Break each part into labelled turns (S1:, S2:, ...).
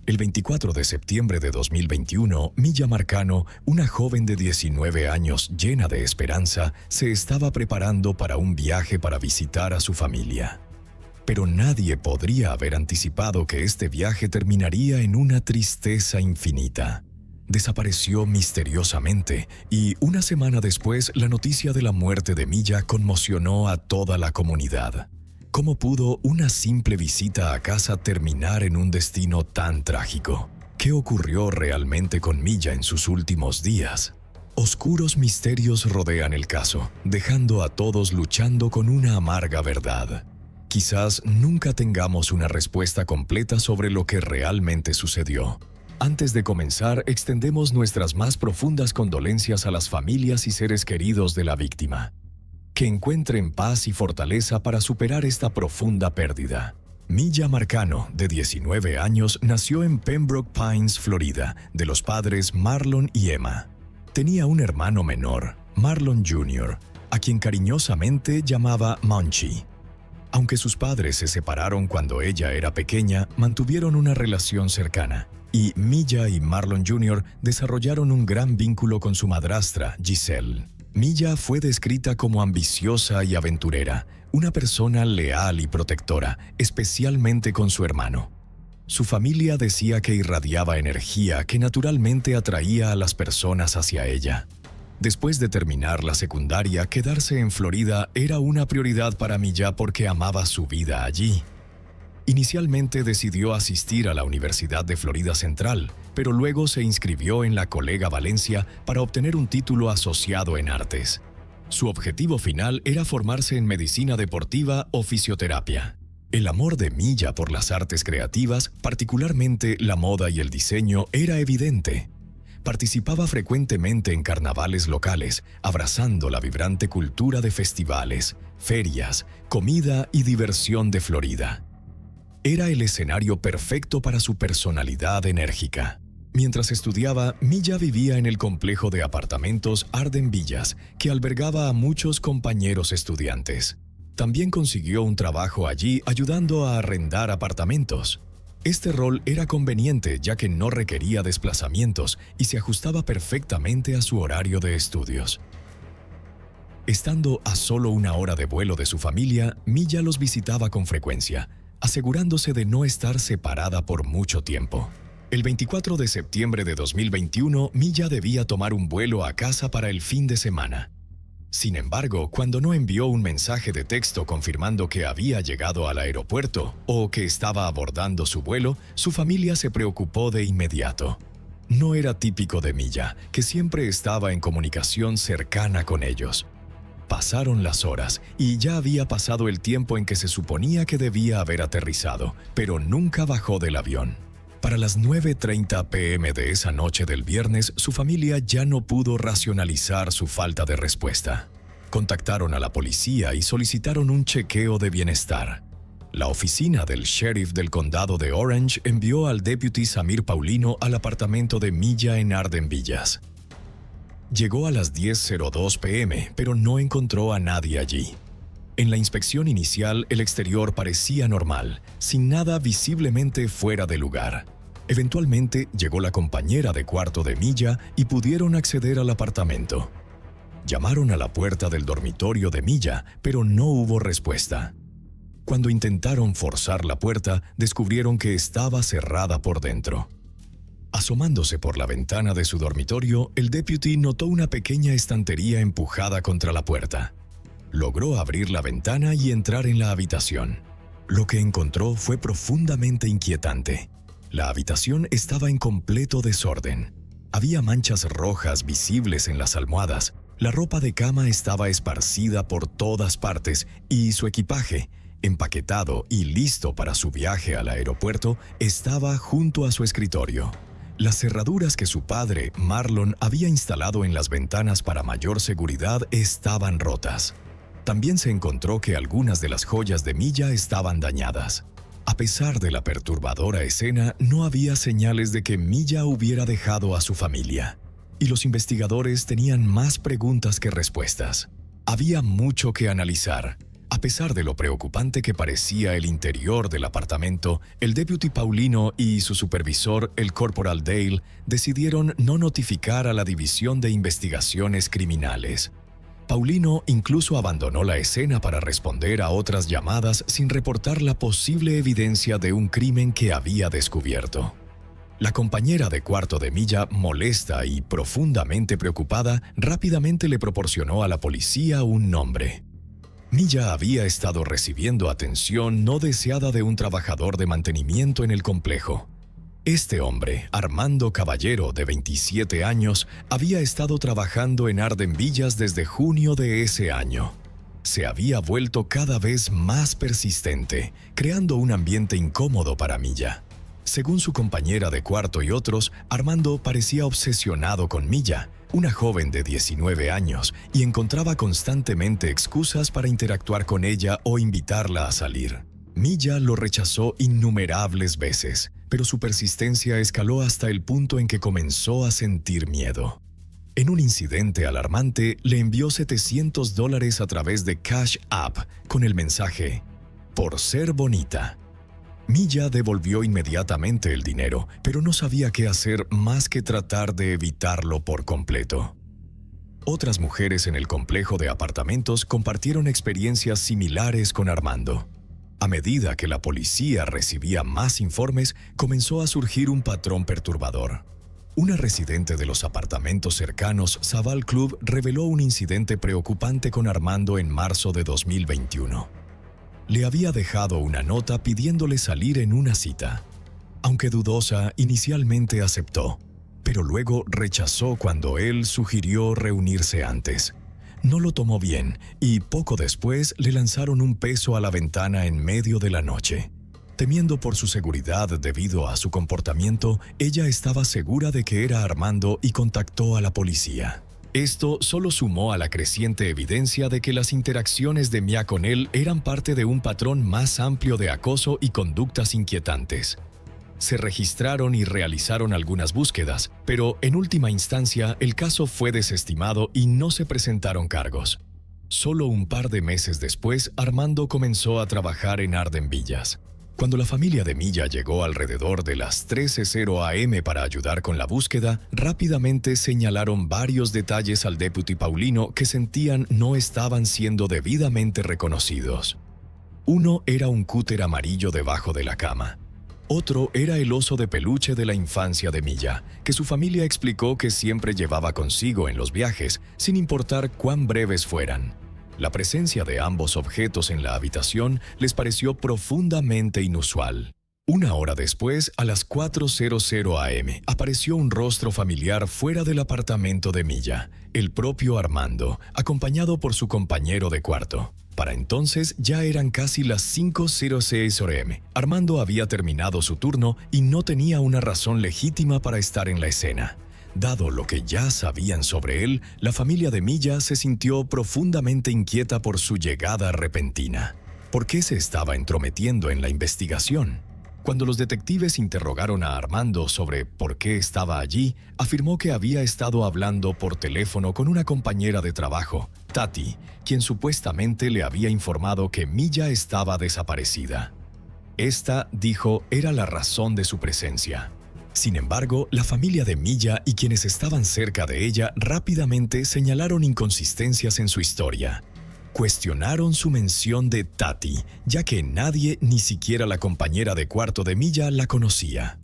S1: El 24 de septiembre de 2021, Milla Marcano, una joven de 19 años llena de esperanza, se estaba preparando para un viaje para visitar a su familia. Pero nadie podría haber anticipado que este viaje terminaría en una tristeza infinita. Desapareció misteriosamente y una semana después la noticia de la muerte de Milla conmocionó a toda la comunidad. ¿Cómo pudo una simple visita a casa terminar en un destino tan trágico? ¿Qué ocurrió realmente con Milla en sus últimos días? Oscuros misterios rodean el caso, dejando a todos luchando con una amarga verdad. Quizás nunca tengamos una respuesta completa sobre lo que realmente sucedió. Antes de comenzar, extendemos nuestras más profundas condolencias a las familias y seres queridos de la víctima. Que encuentren paz y fortaleza para superar esta profunda pérdida. Milla Marcano, de 19 años, nació en Pembroke Pines, Florida, de los padres Marlon y Emma. Tenía un hermano menor, Marlon Jr., a quien cariñosamente llamaba Munchie. Aunque sus padres se separaron cuando ella era pequeña, mantuvieron una relación cercana, y Milla y Marlon Jr. desarrollaron un gran vínculo con su madrastra, Giselle. Milla fue descrita como ambiciosa y aventurera, una persona leal y protectora, especialmente con su hermano. Su familia decía que irradiaba energía que naturalmente atraía a las personas hacia ella. Después de terminar la secundaria, quedarse en Florida era una prioridad para Milla porque amaba su vida allí. Inicialmente decidió asistir a la Universidad de Florida Central, pero luego se inscribió en la Colega Valencia para obtener un título asociado en artes. Su objetivo final era formarse en medicina deportiva o fisioterapia. El amor de Milla por las artes creativas, particularmente la moda y el diseño, era evidente. Participaba frecuentemente en carnavales locales, abrazando la vibrante cultura de festivales, ferias, comida y diversión de Florida. Era el escenario perfecto para su personalidad enérgica. Mientras estudiaba, Milla vivía en el complejo de apartamentos Arden Villas, que albergaba a muchos compañeros estudiantes. También consiguió un trabajo allí ayudando a arrendar apartamentos. Este rol era conveniente ya que no requería desplazamientos y se ajustaba perfectamente a su horario de estudios. Estando a solo una hora de vuelo de su familia, Milla los visitaba con frecuencia, asegurándose de no estar separada por mucho tiempo. El 24 de septiembre de 2021, Milla debía tomar un vuelo a casa para el fin de semana. Sin embargo, cuando no envió un mensaje de texto confirmando que había llegado al aeropuerto o que estaba abordando su vuelo, su familia se preocupó de inmediato. No era típico de Milla, que siempre estaba en comunicación cercana con ellos. Pasaron las horas y ya había pasado el tiempo en que se suponía que debía haber aterrizado, pero nunca bajó del avión. Para las 9:30 p.m. de esa noche del viernes, su familia ya no pudo racionalizar su falta de respuesta. Contactaron a la policía y solicitaron un chequeo de bienestar. La oficina del sheriff del condado de Orange envió al deputy Samir Paulino al apartamento de Milla en Arden Villas. Llegó a las 10:02 p.m., pero no encontró a nadie allí. En la inspección inicial, el exterior parecía normal, sin nada visiblemente fuera de lugar. Eventualmente, llegó la compañera de cuarto de Milla y pudieron acceder al apartamento. Llamaron a la puerta del dormitorio de Milla, pero no hubo respuesta. Cuando intentaron forzar la puerta, descubrieron que estaba cerrada por dentro. Asomándose por la ventana de su dormitorio, el deputy notó una pequeña estantería empujada contra la puerta. Logró abrir la ventana y entrar en la habitación. Lo que encontró fue profundamente inquietante. La habitación estaba en completo desorden. Había manchas rojas visibles en las almohadas. La ropa de cama estaba esparcida por todas partes y su equipaje, empaquetado y listo para su viaje al aeropuerto, estaba junto a su escritorio. Las cerraduras que su padre, Marlon, había instalado en las ventanas para mayor seguridad estaban rotas. También se encontró que algunas de las joyas de Milla estaban dañadas. A pesar de la perturbadora escena, no había señales de que Milla hubiera dejado a su familia. Y los investigadores tenían más preguntas que respuestas. Había mucho que analizar. A pesar de lo preocupante que parecía el interior del apartamento, el deputy Paulino y su supervisor, el corporal Dale, decidieron no notificar a la División de Investigaciones Criminales. Paulino incluso abandonó la escena para responder a otras llamadas sin reportar la posible evidencia de un crimen que había descubierto. La compañera de cuarto de Milla, molesta y profundamente preocupada, rápidamente le proporcionó a la policía un nombre. Milla había estado recibiendo atención no deseada de un trabajador de mantenimiento en el complejo. Este hombre, Armando Caballero, de 27 años, había estado trabajando en Arden Villas desde junio de ese año. Se había vuelto cada vez más persistente, creando un ambiente incómodo para Milla. Según su compañera de cuarto y otros, Armando parecía obsesionado con Milla, una joven de 19 años, y encontraba constantemente excusas para interactuar con ella o invitarla a salir. Milla lo rechazó innumerables veces, pero su persistencia escaló hasta el punto en que comenzó a sentir miedo. En un incidente alarmante, le envió $700 a través de Cash App con el mensaje «Por ser bonita». Milla devolvió inmediatamente el dinero, pero no sabía qué hacer más que tratar de evitarlo por completo. Otras mujeres en el complejo de apartamentos compartieron experiencias similares con Armando. A medida que la policía recibía más informes, comenzó a surgir un patrón perturbador. Una residente de los apartamentos cercanos, Zaval Club, reveló un incidente preocupante con Armando en marzo de 2021. Le había dejado una nota pidiéndole salir en una cita. Aunque dudosa, inicialmente aceptó, pero luego rechazó cuando él sugirió reunirse antes. No lo tomó bien y poco después le lanzaron un peso a la ventana en medio de la noche. Temiendo por su seguridad debido a su comportamiento, ella estaba segura de que era Armando y contactó a la policía. Esto solo sumó a la creciente evidencia de que las interacciones de Mia con él eran parte de un patrón más amplio de acoso y conductas inquietantes. Se registraron y realizaron algunas búsquedas, pero en última instancia el caso fue desestimado y no se presentaron cargos. Solo un par de meses después, Armando comenzó a trabajar en Arden Villas. Cuando la familia de Milla llegó alrededor de las 13:00 am para ayudar con la búsqueda, rápidamente señalaron varios detalles al deputy Paulino que sentían no estaban siendo debidamente reconocidos. Uno era un cúter amarillo debajo de la cama. Otro era el oso de peluche de la infancia de Milla, que su familia explicó que siempre llevaba consigo en los viajes, sin importar cuán breves fueran. La presencia de ambos objetos en la habitación les pareció profundamente inusual. Una hora después, a las 4:00 am, apareció un rostro familiar fuera del apartamento de Milla, el propio Armando, acompañado por su compañero de cuarto. Para entonces ya eran casi las 5:06 am. Armando había terminado su turno y no tenía una razón legítima para estar en la escena. Dado lo que ya sabían sobre él, la familia de Milla se sintió profundamente inquieta por su llegada repentina. ¿Por qué se estaba entrometiendo en la investigación? Cuando los detectives interrogaron a Armando sobre por qué estaba allí, afirmó que había estado hablando por teléfono con una compañera de trabajo, Tati, quien supuestamente le había informado que Milla estaba desaparecida. Esta, dijo, era la razón de su presencia. Sin embargo, la familia de Milla y quienes estaban cerca de ella rápidamente señalaron inconsistencias en su historia. Cuestionaron su mención de Tati, ya que nadie, ni siquiera la compañera de cuarto de Milla, la conocía.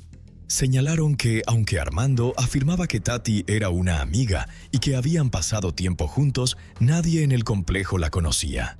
S1: Señalaron que, aunque Armando afirmaba que Tati era una amiga y que habían pasado tiempo juntos, nadie en el complejo la conocía.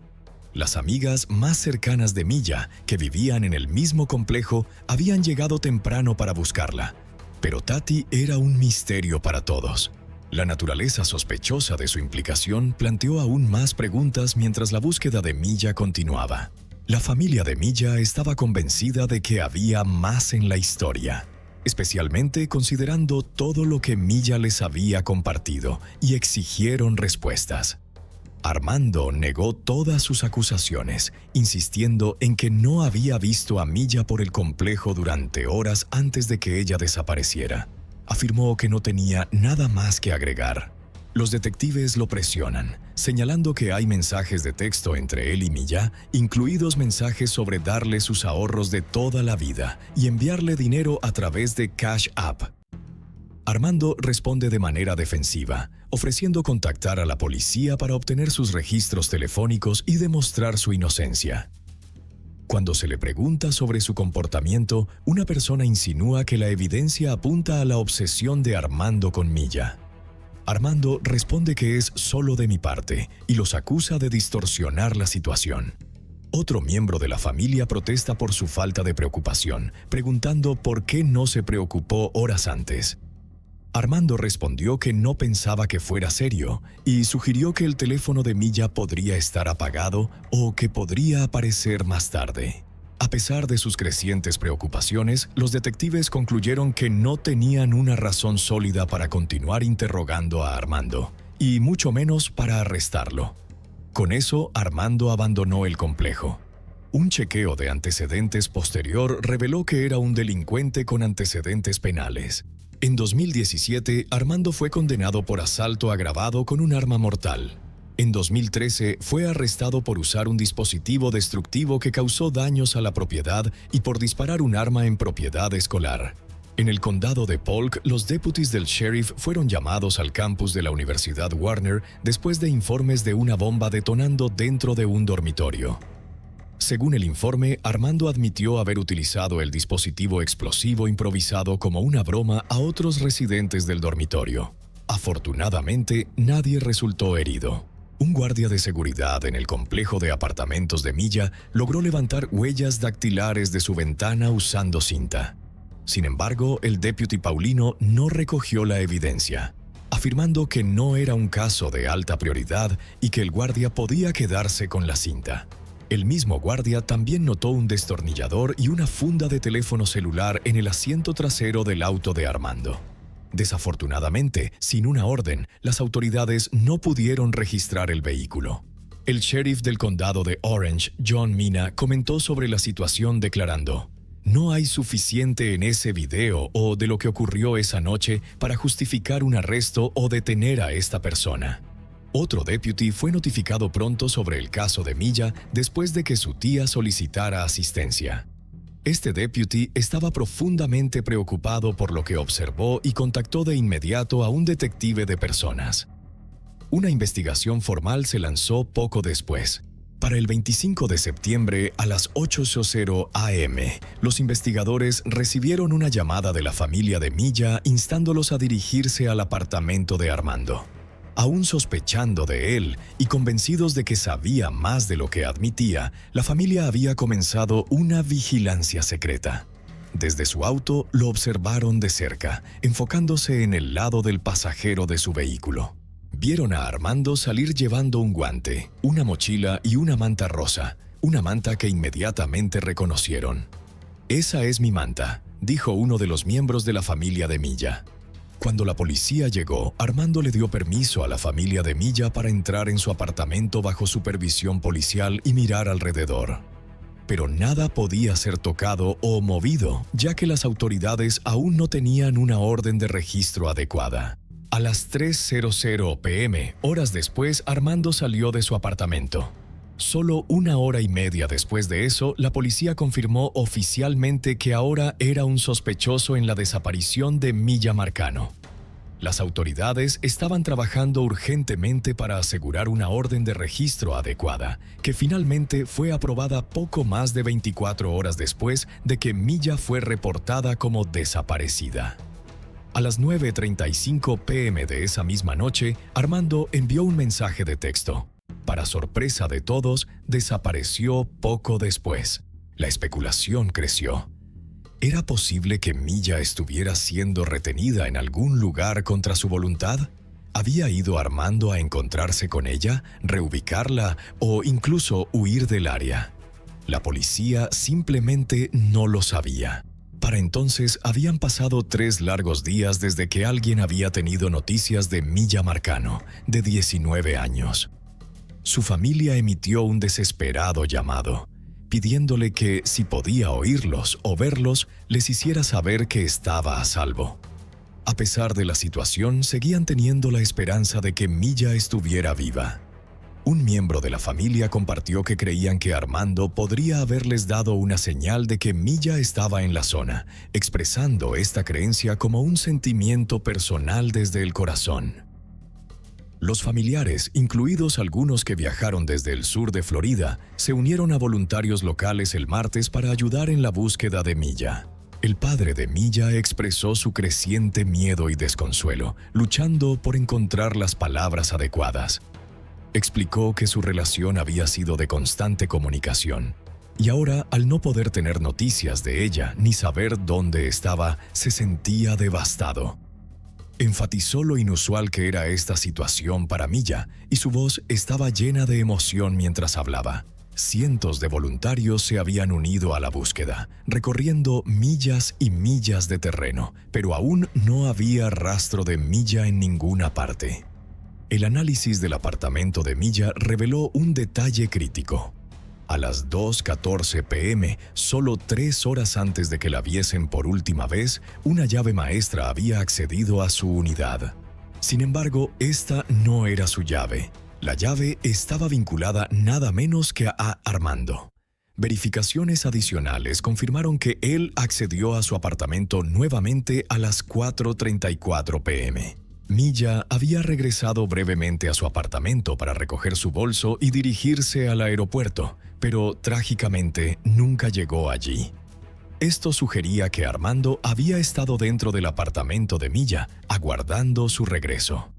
S1: Las amigas más cercanas de Milla, que vivían en el mismo complejo, habían llegado temprano para buscarla. Pero Tati era un misterio para todos. La naturaleza sospechosa de su implicación planteó aún más preguntas mientras la búsqueda de Milla continuaba. La familia de Milla estaba convencida de que había más en la historia, especialmente considerando todo lo que Milla les había compartido, y exigieron respuestas. Armando negó todas sus acusaciones, insistiendo en que no había visto a Milla por el complejo durante horas antes de que ella desapareciera. Afirmó que no tenía nada más que agregar. Los detectives lo presionan, señalando que hay mensajes de texto entre él y Milla, incluidos mensajes sobre darle sus ahorros de toda la vida y enviarle dinero a través de Cash App. Armando responde de manera defensiva, ofreciendo contactar a la policía para obtener sus registros telefónicos y demostrar su inocencia. Cuando se le pregunta sobre su comportamiento, una persona insinúa que la evidencia apunta a la obsesión de Armando con Milla. Armando responde que es solo de mi parte y los acusa de distorsionar la situación. Otro miembro de la familia protesta por su falta de preocupación, preguntando por qué no se preocupó horas antes. Armando respondió que no pensaba que fuera serio y sugirió que el teléfono de Milla podría estar apagado o que podría aparecer más tarde. A pesar de sus crecientes preocupaciones, los detectives concluyeron que no tenían una razón sólida para continuar interrogando a Armando, y mucho menos para arrestarlo. Con eso, Armando abandonó el complejo. Un chequeo de antecedentes posterior reveló que era un delincuente con antecedentes penales. En 2017, Armando fue condenado por asalto agravado con un arma mortal. En 2013, fue arrestado por usar un dispositivo destructivo que causó daños a la propiedad y por disparar un arma en propiedad escolar. En el condado de Polk, los deputies del sheriff fueron llamados al campus de la Universidad Warner después de informes de una bomba detonando dentro de un dormitorio. Según el informe, Armando admitió haber utilizado el dispositivo explosivo improvisado como una broma a otros residentes del dormitorio. Afortunadamente, nadie resultó herido. Un guardia de seguridad en el complejo de apartamentos de Milla logró levantar huellas dactilares de su ventana usando cinta. Sin embargo, el deputy Paulino no recogió la evidencia, afirmando que no era un caso de alta prioridad y que el guardia podía quedarse con la cinta. El mismo guardia también notó un destornillador y una funda de teléfono celular en el asiento trasero del auto de Armando. Desafortunadamente, sin una orden, las autoridades no pudieron registrar el vehículo. El sheriff del condado de Orange, John Mina, comentó sobre la situación declarando: "No hay suficiente en ese video o de lo que ocurrió esa noche para justificar un arresto o detener a esta persona". Otro deputy fue notificado pronto sobre el caso de Milla después de que su tía solicitara asistencia. Este deputy estaba profundamente preocupado por lo que observó y contactó de inmediato a un detective de personas. Una investigación formal se lanzó poco después. Para el 25 de septiembre a las 8:00 a.m., los investigadores recibieron una llamada de la familia de Milla instándolos a dirigirse al apartamento de Armando. Aún sospechando de él y convencidos de que sabía más de lo que admitía, la familia había comenzado una vigilancia secreta. Desde su auto lo observaron de cerca, enfocándose en el lado del pasajero de su vehículo. Vieron a Armando salir llevando un guante, una mochila y una manta rosa, una manta que inmediatamente reconocieron. «Esa es mi manta», dijo uno de los miembros de la familia de Milla. Cuando la policía llegó, Armando le dio permiso a la familia de Milla para entrar en su apartamento bajo supervisión policial y mirar alrededor. Pero nada podía ser tocado o movido, ya que las autoridades aún no tenían una orden de registro adecuada. A las 3:00 p.m., horas después, Armando salió de su apartamento. Solo una hora y media después de eso, la policía confirmó oficialmente que ahora era un sospechoso en la desaparición de Milla Marcano. Las autoridades estaban trabajando urgentemente para asegurar una orden de registro adecuada, que finalmente fue aprobada poco más de 24 horas después de que Milla fue reportada como desaparecida. A las 9:35 p.m. de esa misma noche, Armando envió un mensaje de texto. Para sorpresa de todos, desapareció poco después. La especulación creció. ¿Era posible que Milla estuviera siendo retenida en algún lugar contra su voluntad? ¿Había ido Armando a encontrarse con ella, reubicarla o incluso huir del área? La policía simplemente no lo sabía. Para entonces habían pasado 3 largos días desde que alguien había tenido noticias de Milla Marcano, de 19 años. Su familia emitió un desesperado llamado, pidiéndole que, si podía oírlos o verlos, les hiciera saber que estaba a salvo. A pesar de la situación, seguían teniendo la esperanza de que Milla estuviera viva. Un miembro de la familia compartió que creían que Armando podría haberles dado una señal de que Milla estaba en la zona, expresando esta creencia como un sentimiento personal desde el corazón. Los familiares, incluidos algunos que viajaron desde el sur de Florida, se unieron a voluntarios locales el martes para ayudar en la búsqueda de Milla. El padre de Milla expresó su creciente miedo y desconsuelo, luchando por encontrar las palabras adecuadas. Explicó que su relación había sido de constante comunicación, y ahora, al no poder tener noticias de ella ni saber dónde estaba, se sentía devastado. Enfatizó lo inusual que era esta situación para Milla, y su voz estaba llena de emoción mientras hablaba. Cientos de voluntarios se habían unido a la búsqueda, recorriendo millas y millas de terreno, pero aún no había rastro de Milla en ninguna parte. El análisis del apartamento de Milla reveló un detalle crítico. A las 2:14 p.m., solo 3 horas antes de que la viesen por última vez, una llave maestra había accedido a su unidad. Sin embargo, esta no era su llave. La llave estaba vinculada nada menos que a Armando. Verificaciones adicionales confirmaron que él accedió a su apartamento nuevamente a las 4:34 p.m. Milla había regresado brevemente a su apartamento para recoger su bolso y dirigirse al aeropuerto, pero trágicamente nunca llegó allí. Esto sugería que Armando había estado dentro del apartamento de Milla, aguardando su regreso.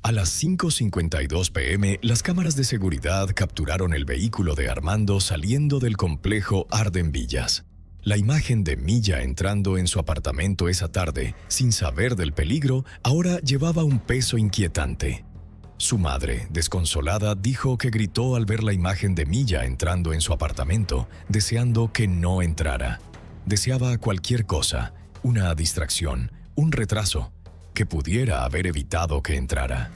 S1: A las 5:52 p.m., las cámaras de seguridad capturaron el vehículo de Armando saliendo del complejo Arden Villas. La imagen de Milla entrando en su apartamento esa tarde, sin saber del peligro, ahora llevaba un peso inquietante. Su madre, desconsolada, dijo que gritó al ver la imagen de Milla entrando en su apartamento, deseando que no entrara. Deseaba cualquier cosa, una distracción, un retraso, que pudiera haber evitado que entrara.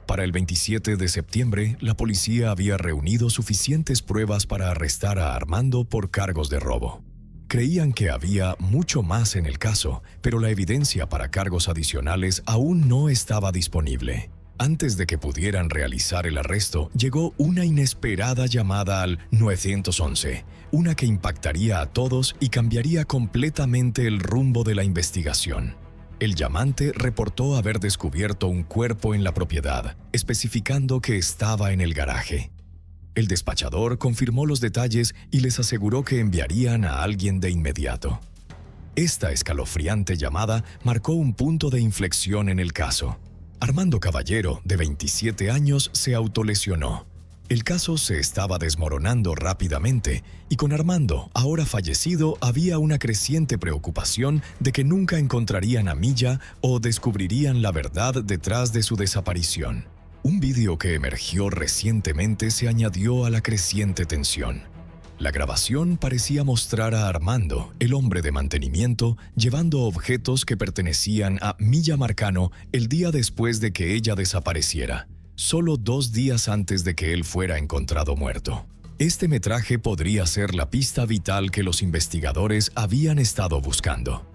S1: Para el 27 de septiembre, la policía había reunido suficientes pruebas para arrestar a Armando por cargos de robo. Creían que había mucho más en el caso, pero la evidencia para cargos adicionales aún no estaba disponible. Antes de que pudieran realizar el arresto, llegó una inesperada llamada al 911, una que impactaría a todos y cambiaría completamente el rumbo de la investigación. El llamante reportó haber descubierto un cuerpo en la propiedad, especificando que estaba en el garaje. El despachador confirmó los detalles y les aseguró que enviarían a alguien de inmediato. Esta escalofriante llamada marcó un punto de inflexión en el caso. Armando Caballero, de 27 años, se autolesionó. El caso se estaba desmoronando rápidamente y con Armando, ahora fallecido, había una creciente preocupación de que nunca encontrarían a Milla o descubrirían la verdad detrás de su desaparición. Un vídeo que emergió recientemente se añadió a la creciente tensión. La grabación parecía mostrar a Armando, el hombre de mantenimiento, llevando objetos que pertenecían a Milla Marcano el día después de que ella desapareciera, solo 2 días antes de que él fuera encontrado muerto. Este metraje podría ser la pista vital que los investigadores habían estado buscando.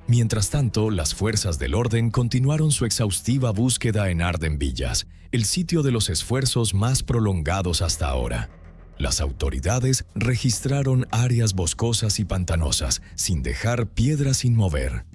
S1: Mientras tanto, las fuerzas del orden continuaron su exhaustiva búsqueda en Arden Villas, el sitio de los esfuerzos más prolongados hasta ahora. Las autoridades registraron áreas boscosas y pantanosas, sin dejar piedra sin mover.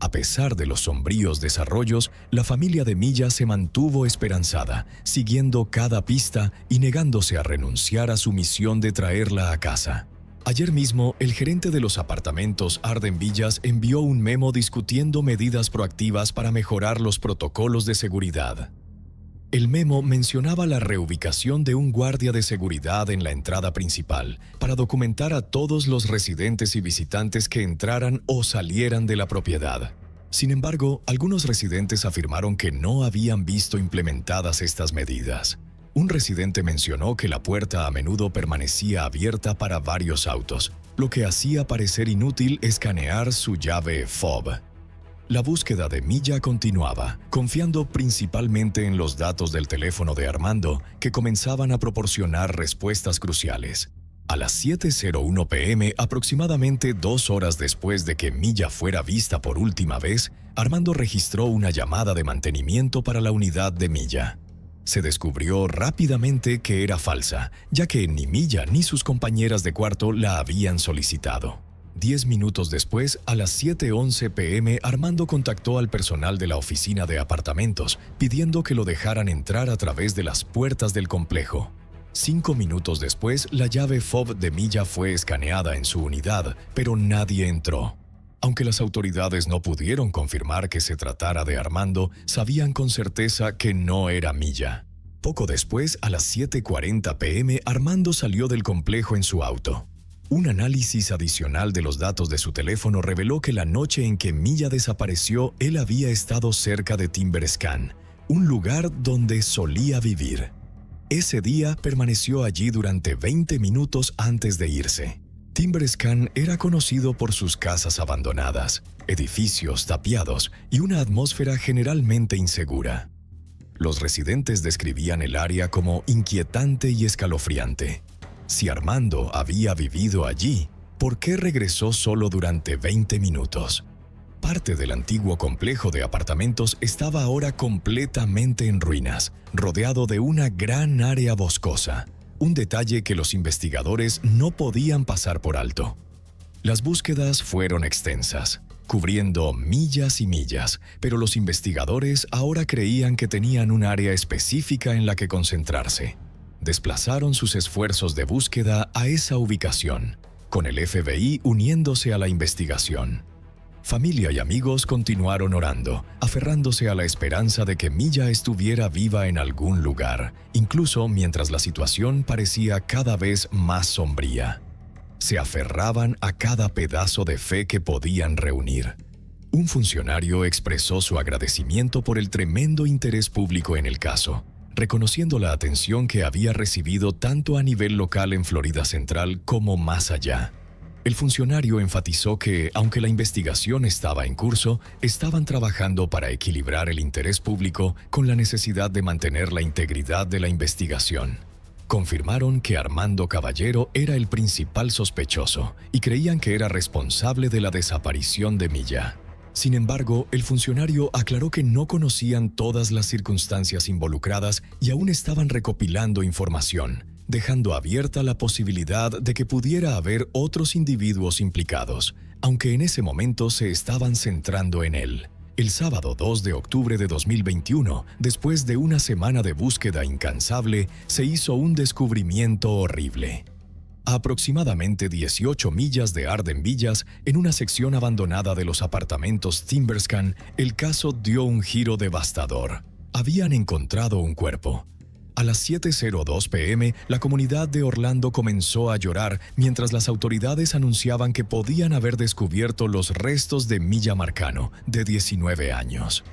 S1: A pesar de los sombríos desarrollos, la familia de Milla se mantuvo esperanzada, siguiendo cada pista y negándose a renunciar a su misión de traerla a casa. Ayer mismo, el gerente de los apartamentos Arden Villas envió un memo discutiendo medidas proactivas para mejorar los protocolos de seguridad. El memo mencionaba la reubicación de un guardia de seguridad en la entrada principal para documentar a todos los residentes y visitantes que entraran o salieran de la propiedad. Sin embargo, algunos residentes afirmaron que no habían visto implementadas estas medidas. Un residente mencionó que la puerta a menudo permanecía abierta para varios autos, lo que hacía parecer inútil escanear su llave FOB. La búsqueda de Milla continuaba, confiando principalmente en los datos del teléfono de Armando, que comenzaban a proporcionar respuestas cruciales. A las 7:01 p.m., aproximadamente 2 horas después de que Milla fuera vista por última vez, Armando registró una llamada de mantenimiento para la unidad de Milla. Se descubrió rápidamente que era falsa, ya que ni Milla ni sus compañeras de cuarto la habían solicitado. 10 minutos después, a las 7:11 p.m., Armando contactó al personal de la oficina de apartamentos, pidiendo que lo dejaran entrar a través de las puertas del complejo. 5 minutos después, la llave FOB de Milla fue escaneada en su unidad, pero nadie entró. Aunque las autoridades no pudieron confirmar que se tratara de Armando, sabían con certeza que no era Milla. Poco después, a las 7:40 p.m., Armando salió del complejo en su auto. Un análisis adicional de los datos de su teléfono reveló que la noche en que Milla desapareció, él había estado cerca de Timberscan, un lugar donde solía vivir. Ese día permaneció allí durante 20 minutos antes de irse. Timberscan era conocido por sus casas abandonadas, edificios tapiados y una atmósfera generalmente insegura. Los residentes describían el área como inquietante y escalofriante. Si Armando había vivido allí, ¿por qué regresó solo durante 20 minutos? Parte del antiguo complejo de apartamentos estaba ahora completamente en ruinas, rodeado de una gran área boscosa, un detalle que los investigadores no podían pasar por alto. Las búsquedas fueron extensas, cubriendo millas y millas, pero los investigadores ahora creían que tenían un área específica en la que concentrarse. Desplazaron sus esfuerzos de búsqueda a esa ubicación, con el FBI uniéndose a la investigación. Familia y amigos continuaron orando, aferrándose a la esperanza de que Milla estuviera viva en algún lugar, incluso mientras la situación parecía cada vez más sombría. Se aferraban a cada pedazo de fe que podían reunir. Un funcionario expresó su agradecimiento por el tremendo interés público en el caso, reconociendo la atención que había recibido tanto a nivel local en Florida Central como más allá. El funcionario enfatizó que, aunque la investigación estaba en curso, estaban trabajando para equilibrar el interés público con la necesidad de mantener la integridad de la investigación. Confirmaron que Armando Caballero era el principal sospechoso y creían que era responsable de la desaparición de Milla. Sin embargo, el funcionario aclaró que no conocían todas las circunstancias involucradas y aún estaban recopilando información, dejando abierta la posibilidad de que pudiera haber otros individuos implicados, aunque en ese momento se estaban centrando en él. El sábado 2 de octubre de 2021, después de una semana de búsqueda incansable, se hizo un descubrimiento horrible. A aproximadamente 18 millas de Arden Villas, en una sección abandonada de los apartamentos Timberscan, el caso dio un giro devastador. Habían encontrado un cuerpo. A las 7:02 p.m., la comunidad de Orlando comenzó a llorar mientras las autoridades anunciaban que podían haber descubierto los restos de Milla Marcano, de 19 años.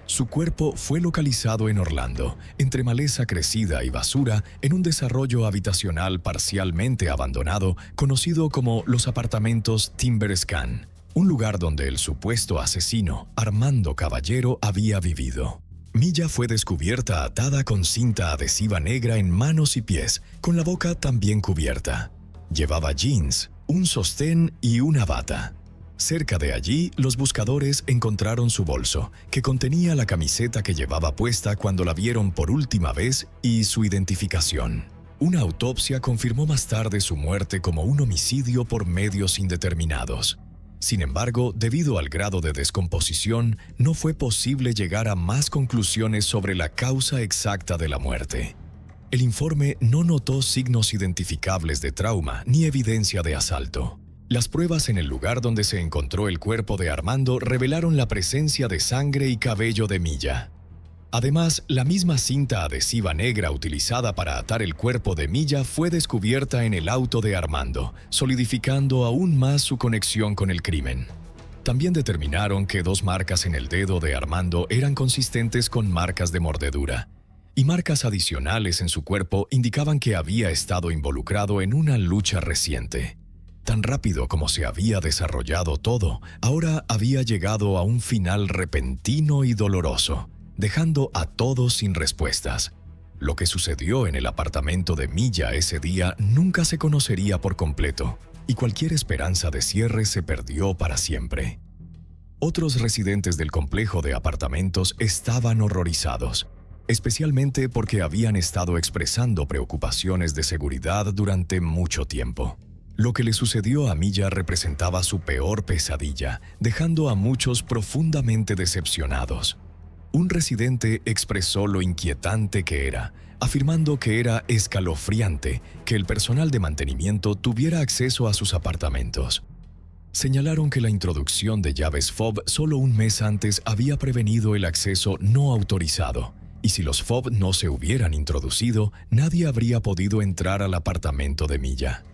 S1: Su cuerpo fue localizado en Orlando, entre maleza crecida y basura, en un desarrollo habitacional parcialmente abandonado conocido como los apartamentos Timberscan, un lugar donde el supuesto asesino, Armando Caballero, había vivido. Milla fue descubierta atada con cinta adhesiva negra en manos y pies, con la boca también cubierta. Llevaba jeans, un sostén y una bata. Cerca de allí, los buscadores encontraron su bolso, que contenía la camiseta que llevaba puesta cuando la vieron por última vez y su identificación. Una autopsia confirmó más tarde su muerte como un homicidio por medios indeterminados. Sin embargo, debido al grado de descomposición, no fue posible llegar a más conclusiones sobre la causa exacta de la muerte. El informe no notó signos identificables de trauma ni evidencia de asalto. Las pruebas en el lugar donde se encontró el cuerpo de Armando revelaron la presencia de sangre y cabello de Milla. Además, la misma cinta adhesiva negra utilizada para atar el cuerpo de Milla fue descubierta en el auto de Armando, solidificando aún más su conexión con el crimen. También determinaron que 2 marcas en el dedo de Armando eran consistentes con marcas de mordedura, y marcas adicionales en su cuerpo indicaban que había estado involucrado en una lucha reciente. Tan rápido como se había desarrollado todo, ahora había llegado a un final repentino y doloroso, dejando a todos sin respuestas. Lo que sucedió en el apartamento de Milla ese día nunca se conocería por completo, y cualquier esperanza de cierre se perdió para siempre. Otros residentes del complejo de apartamentos estaban horrorizados, especialmente porque habían estado expresando preocupaciones de seguridad durante mucho tiempo. Lo que le sucedió a Milla representaba su peor pesadilla, dejando a muchos profundamente decepcionados. Un residente expresó lo inquietante que era, afirmando que era escalofriante que el personal de mantenimiento tuviera acceso a sus apartamentos. Señalaron que la introducción de llaves fob solo un mes antes había prevenido el acceso no autorizado, y si los fob no se hubieran introducido, nadie habría podido entrar al apartamento de Milla.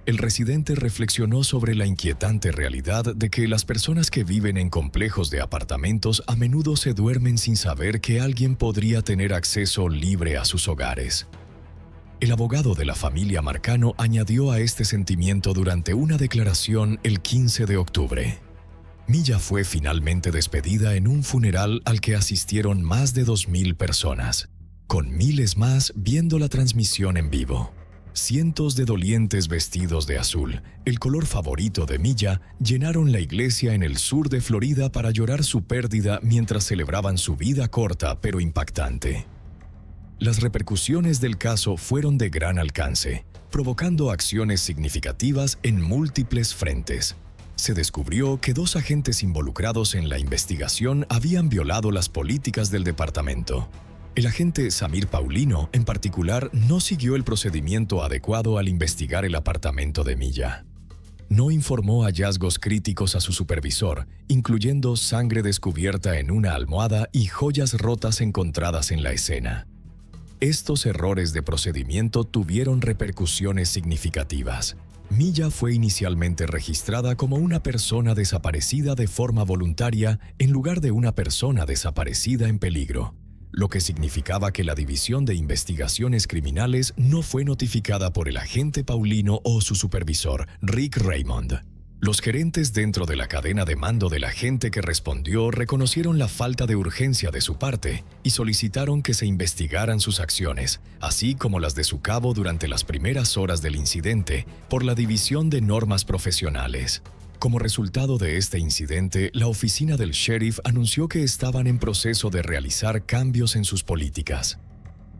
S1: El residente reflexionó sobre la inquietante realidad de que las personas que viven en complejos de apartamentos a menudo se duermen sin saber que alguien podría tener acceso libre a sus hogares. El abogado de la familia Marcano añadió a este sentimiento durante una declaración el 15 de octubre. Milla fue finalmente despedida en un funeral al que asistieron más de 2,000 personas, con miles más viendo la transmisión en vivo. Cientos de dolientes vestidos de azul, el color favorito de Milla, llenaron la iglesia en el sur de Florida para llorar su pérdida mientras celebraban su vida corta pero impactante. Las repercusiones del caso fueron de gran alcance, provocando acciones significativas en múltiples frentes. Se descubrió que 2 agentes involucrados en la investigación habían violado las políticas del departamento. El agente Samir Paulino, en particular, no siguió el procedimiento adecuado al investigar el apartamento de Milla. No informó hallazgos críticos a su supervisor, incluyendo sangre descubierta en una almohada y joyas rotas encontradas en la escena. Estos errores de procedimiento tuvieron repercusiones significativas. Milla fue inicialmente registrada como una persona desaparecida de forma voluntaria en lugar de una persona desaparecida en peligro, lo que significaba que la División de Investigaciones Criminales no fue notificada por el agente Paulino o su supervisor, Rick Raymond. Los gerentes dentro de la cadena de mando del agente que respondió reconocieron la falta de urgencia de su parte y solicitaron que se investigaran sus acciones, así como las de su cabo durante las primeras horas del incidente, por la División de Normas Profesionales. Como resultado de este incidente, la oficina del sheriff anunció que estaban en proceso de realizar cambios en sus políticas.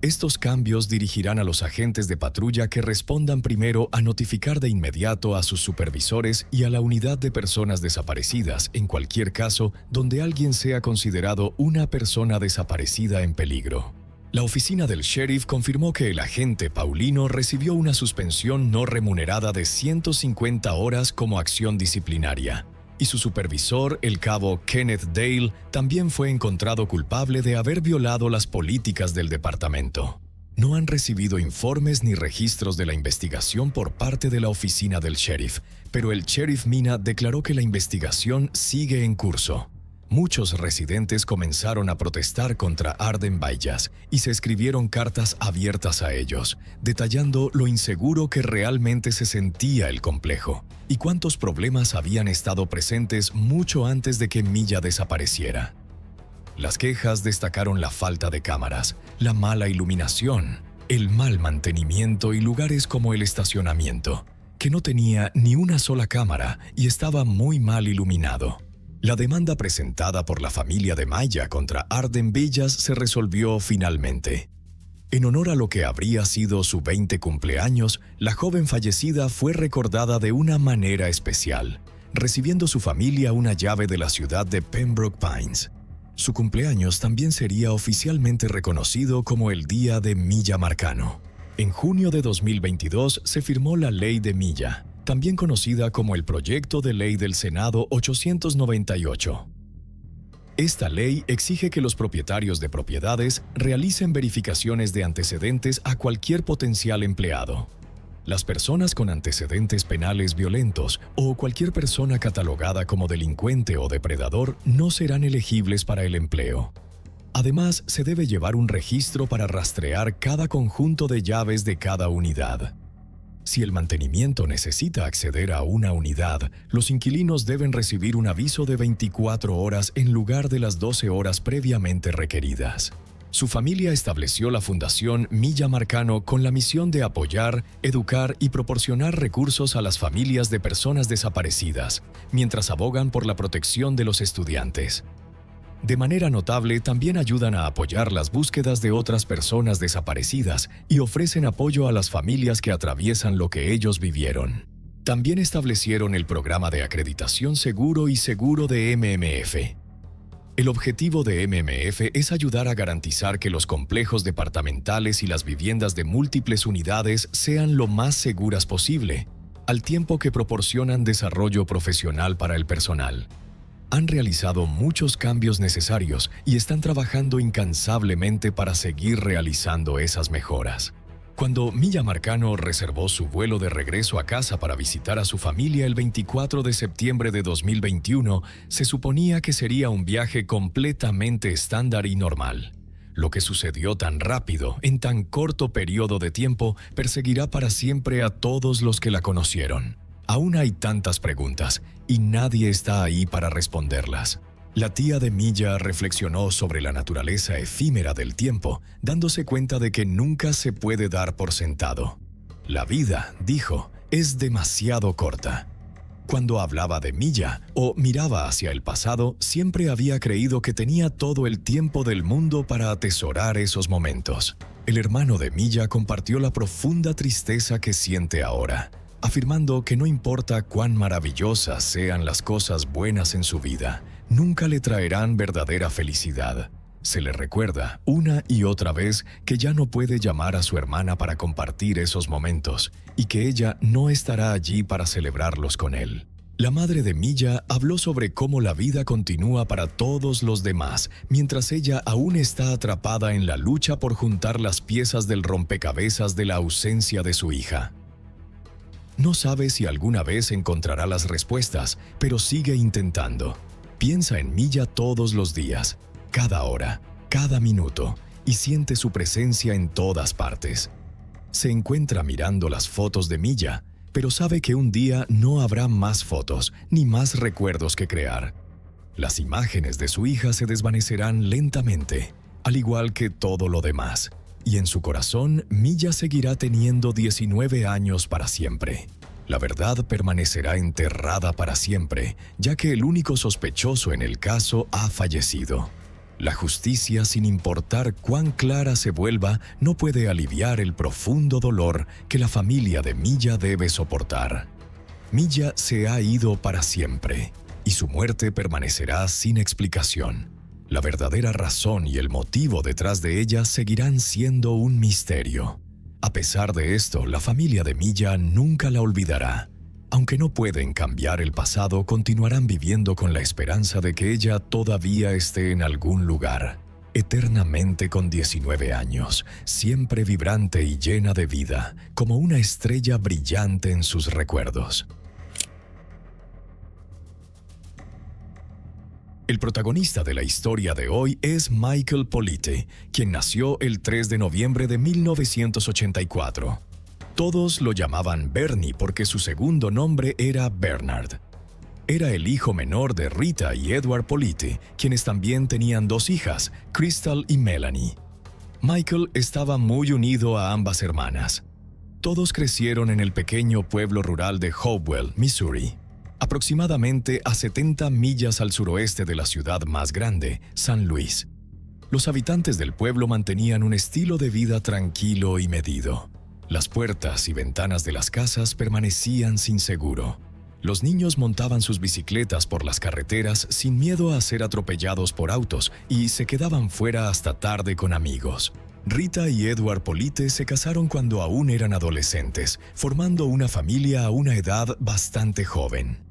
S1: Estos cambios dirigirán a los agentes de patrulla que respondan primero a notificar de inmediato a sus supervisores y a la unidad de personas desaparecidas en cualquier caso donde alguien sea considerado una persona desaparecida en peligro. La oficina del sheriff confirmó que el agente Paulino recibió una suspensión no remunerada de 150 horas como acción disciplinaria, y su supervisor, el cabo Kenneth Dale, también fue encontrado culpable de haber violado las políticas del departamento. No han recibido informes ni registros de la investigación por parte de la oficina del sheriff, pero el sheriff Mina declaró que la investigación sigue en curso. Muchos residentes comenzaron a protestar contra Arden Bayas y se escribieron cartas abiertas a ellos, detallando lo inseguro que realmente se sentía el complejo y cuántos problemas habían estado presentes mucho antes de que Milla desapareciera. Las quejas destacaron la falta de cámaras, la mala iluminación, el mal mantenimiento y lugares como el estacionamiento, que no tenía ni una sola cámara y estaba muy mal iluminado. La demanda presentada por la familia de Maya contra Arden Bayas se resolvió finalmente. En honor a lo que habría sido su 20 cumpleaños, la joven fallecida fue recordada de una manera especial, recibiendo su familia una llave de la ciudad de Pembroke Pines. Su cumpleaños también sería oficialmente reconocido como el Día de Milla Marcano. En junio de 2022 se firmó la Ley de Milla, también conocida como el Proyecto de Ley del Senado 898. Esta ley exige que los propietarios de propiedades realicen verificaciones de antecedentes a cualquier potencial empleado. Las personas con antecedentes penales violentos o cualquier persona catalogada como delincuente o depredador no serán elegibles para el empleo. Además, se debe llevar un registro para rastrear cada conjunto de llaves de cada unidad. Si el mantenimiento necesita acceder a una unidad, los inquilinos deben recibir un aviso de 24 horas en lugar de las 12 horas previamente requeridas. Su familia estableció la Fundación Milla Marcano con la misión de apoyar, educar y proporcionar recursos a las familias de personas desaparecidas, mientras abogan por la protección de los estudiantes. De manera notable, también ayudan a apoyar las búsquedas de otras personas desaparecidas y ofrecen apoyo a las familias que atraviesan lo que ellos vivieron. También establecieron el programa de acreditación seguro y seguro de MMF. El objetivo de MMF es ayudar a garantizar que los complejos departamentales y las viviendas de múltiples unidades sean lo más seguras posible, al tiempo que proporcionan desarrollo profesional para el personal. Han realizado muchos cambios necesarios y están trabajando incansablemente para seguir realizando esas mejoras. Cuando Milla Marcano reservó su vuelo de regreso a casa para visitar a su familia el 24 de septiembre de 2021, se suponía que sería un viaje completamente estándar y normal. Lo que sucedió tan rápido, en tan corto periodo de tiempo, perseguirá para siempre a todos los que la conocieron. Aún hay tantas preguntas, y nadie está ahí para responderlas. La tía de Milla reflexionó sobre la naturaleza efímera del tiempo, dándose cuenta de que nunca se puede dar por sentado. La vida, dijo, es demasiado corta. Cuando hablaba de Milla o miraba hacia el pasado, siempre había creído que tenía todo el tiempo del mundo para atesorar esos momentos. El hermano de Milla compartió la profunda tristeza que siente ahora, afirmando que no importa cuán maravillosas sean las cosas buenas en su vida, nunca le traerán verdadera felicidad. Se le recuerda una y otra vez que ya no puede llamar a su hermana para compartir esos momentos y que ella no estará allí para celebrarlos con él. La madre de Milla habló sobre cómo la vida continúa para todos los demás, mientras ella aún está atrapada en la lucha por juntar las piezas del rompecabezas de la ausencia de su hija. No sabe si alguna vez encontrará las respuestas, pero sigue intentando. Piensa en Milla todos los días, cada hora, cada minuto, y siente su presencia en todas partes. Se encuentra mirando las fotos de Milla, pero sabe que un día no habrá más fotos ni más recuerdos que crear. Las imágenes de su hija se desvanecerán lentamente, al igual que todo lo demás, y en su corazón Milla seguirá teniendo 19 años para siempre. La verdad permanecerá enterrada para siempre, ya que el único sospechoso en el caso ha fallecido. La justicia, sin importar cuán clara se vuelva, no puede aliviar el profundo dolor que la familia de Milla debe soportar. Milla se ha ido para siempre, y su muerte permanecerá sin explicación. La verdadera razón y el motivo detrás de ella seguirán siendo un misterio. A pesar de esto, la familia de Milla nunca la olvidará. Aunque no pueden cambiar el pasado, continuarán viviendo con la esperanza de que ella todavía esté en algún lugar, eternamente con 19 años, siempre vibrante y llena de vida, como una estrella brillante en sus recuerdos. El protagonista de la historia de hoy es Michael Polite, quien nació el 3 de noviembre de 1984. Todos lo llamaban Bernie porque su segundo nombre era Bernard. Era el hijo menor de Rita y Edward Polite, quienes también tenían dos hijas, Crystal y Melanie. Michael estaba muy unido a ambas hermanas. Todos crecieron en el pequeño pueblo rural de Hopewell, Missouri, aproximadamente a 70 millas al suroeste de la ciudad más grande, San Luis. Los habitantes del pueblo mantenían un estilo de vida tranquilo y medido. Las puertas y ventanas de las casas permanecían sin seguro. Los niños montaban sus bicicletas por las carreteras sin miedo a ser atropellados por autos y se quedaban fuera hasta tarde con amigos. Rita y Edward Polite se casaron cuando aún eran adolescentes, formando una familia a una edad bastante joven.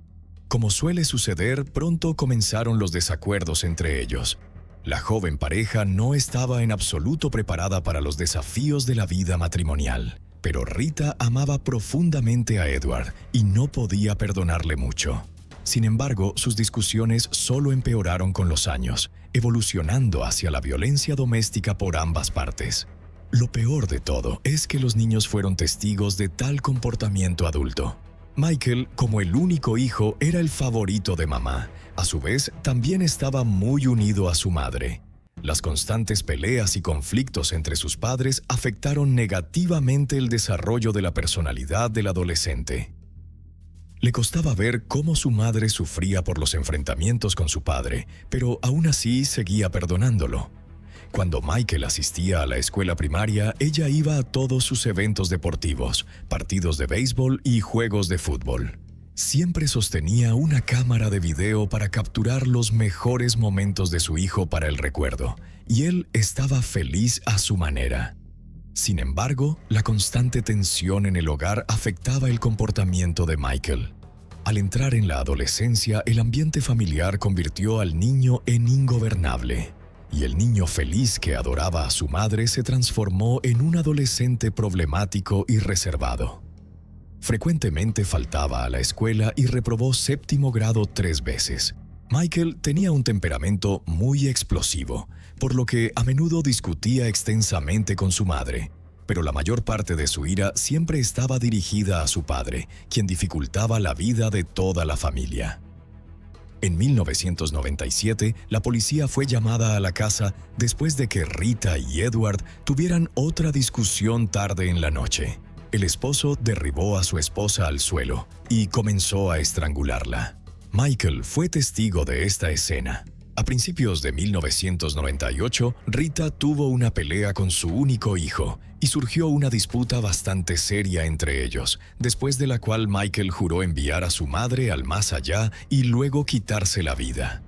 S1: Como suele suceder, pronto comenzaron los desacuerdos entre ellos. La joven pareja no estaba en absoluto preparada para los desafíos de la vida matrimonial, pero Rita amaba profundamente a Edward y no podía perdonarle mucho. Sin embargo, sus discusiones solo empeoraron con los años, evolucionando hacia la violencia doméstica por ambas partes. Lo peor de todo es que los niños fueron testigos de tal comportamiento adulto. Michael, como el único hijo, era el favorito de mamá. A su vez, también estaba muy unido a su madre. Las constantes peleas y conflictos entre sus padres afectaron negativamente el desarrollo de la personalidad del adolescente. Le costaba ver cómo su madre sufría por los enfrentamientos con su padre, pero aún así seguía perdonándolo. Cuando Michael asistía a la escuela primaria, ella iba a todos sus eventos deportivos, partidos de béisbol y juegos de fútbol. Siempre sostenía una cámara de video para capturar los mejores momentos de su hijo para el recuerdo, y él estaba feliz a su manera. Sin embargo, la constante tensión en el hogar afectaba el comportamiento de Michael. Al entrar en la adolescencia, el ambiente familiar convirtió al niño en ingobernable, y el niño feliz que adoraba a su madre se transformó en un adolescente problemático y reservado. Frecuentemente faltaba a la escuela y reprobó 7º grado 3 veces. Michael tenía un temperamento muy explosivo, por lo que a menudo discutía extensamente con su madre, pero la mayor parte de su ira siempre estaba dirigida a su padre, quien dificultaba la vida de toda la familia. En 1997, la policía fue llamada a la casa después de que Rita y Edward tuvieran otra discusión tarde en la noche. El esposo derribó a su esposa al suelo y comenzó a estrangularla. Michael fue testigo de esta escena. A principios de 1998, Rita tuvo una pelea con su único hijo y surgió una disputa bastante seria entre ellos, después de la cual Michael juró enviar a su madre al más allá y luego quitarse la vida.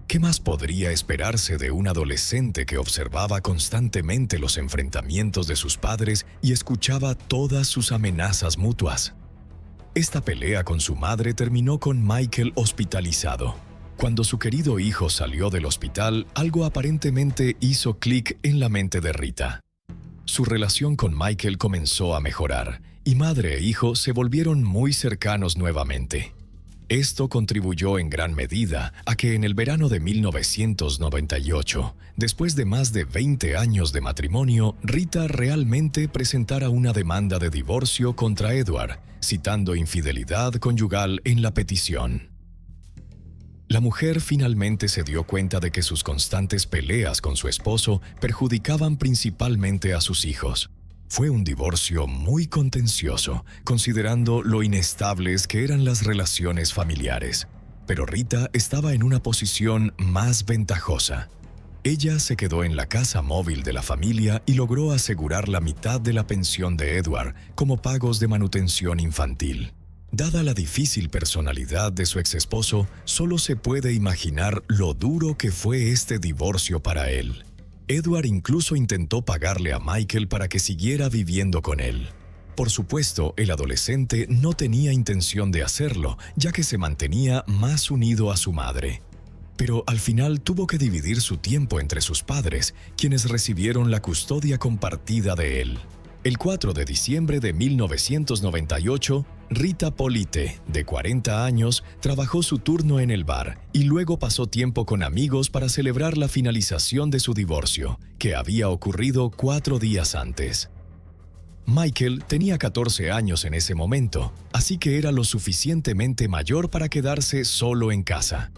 S1: ¿Qué más podría esperarse de un adolescente que observaba constantemente los enfrentamientos de sus padres y escuchaba todas sus amenazas mutuas? Esta pelea con su madre terminó con Michael hospitalizado. Cuando su querido hijo salió del hospital, algo aparentemente hizo clic en la mente de Rita. Su relación con Michael comenzó a mejorar, y madre e hijo se volvieron muy cercanos nuevamente. Esto contribuyó en gran medida a que en el verano de 1998, después de más de 20 años de matrimonio, Rita realmente presentara una demanda de divorcio contra Edward, citando infidelidad conyugal en la petición. La mujer finalmente se dio cuenta de que sus constantes peleas con su esposo perjudicaban principalmente a sus hijos. Fue un divorcio muy contencioso, considerando lo inestables que eran las relaciones familiares. Pero Rita estaba en una posición más ventajosa. Ella se quedó en la casa móvil de la familia y logró asegurar la mitad de la pensión de Edward como pagos de manutención infantil. Dada la difícil personalidad de su exesposo, solo se puede imaginar lo duro que fue este divorcio para él. Edward incluso intentó pagarle a Michael para que siguiera viviendo con él. Por supuesto, el adolescente no tenía intención de hacerlo, ya que se mantenía más unido a su madre. Pero al final tuvo que dividir su tiempo entre sus padres, quienes recibieron la custodia compartida de él. El 4 de diciembre de 1998, Rita Polite, de 40 años, trabajó su turno en el bar y luego pasó tiempo con amigos para celebrar la finalización de su divorcio, que había ocurrido 4 días antes. Michael tenía 14 años en ese momento, así que era lo suficientemente mayor para quedarse solo en casa.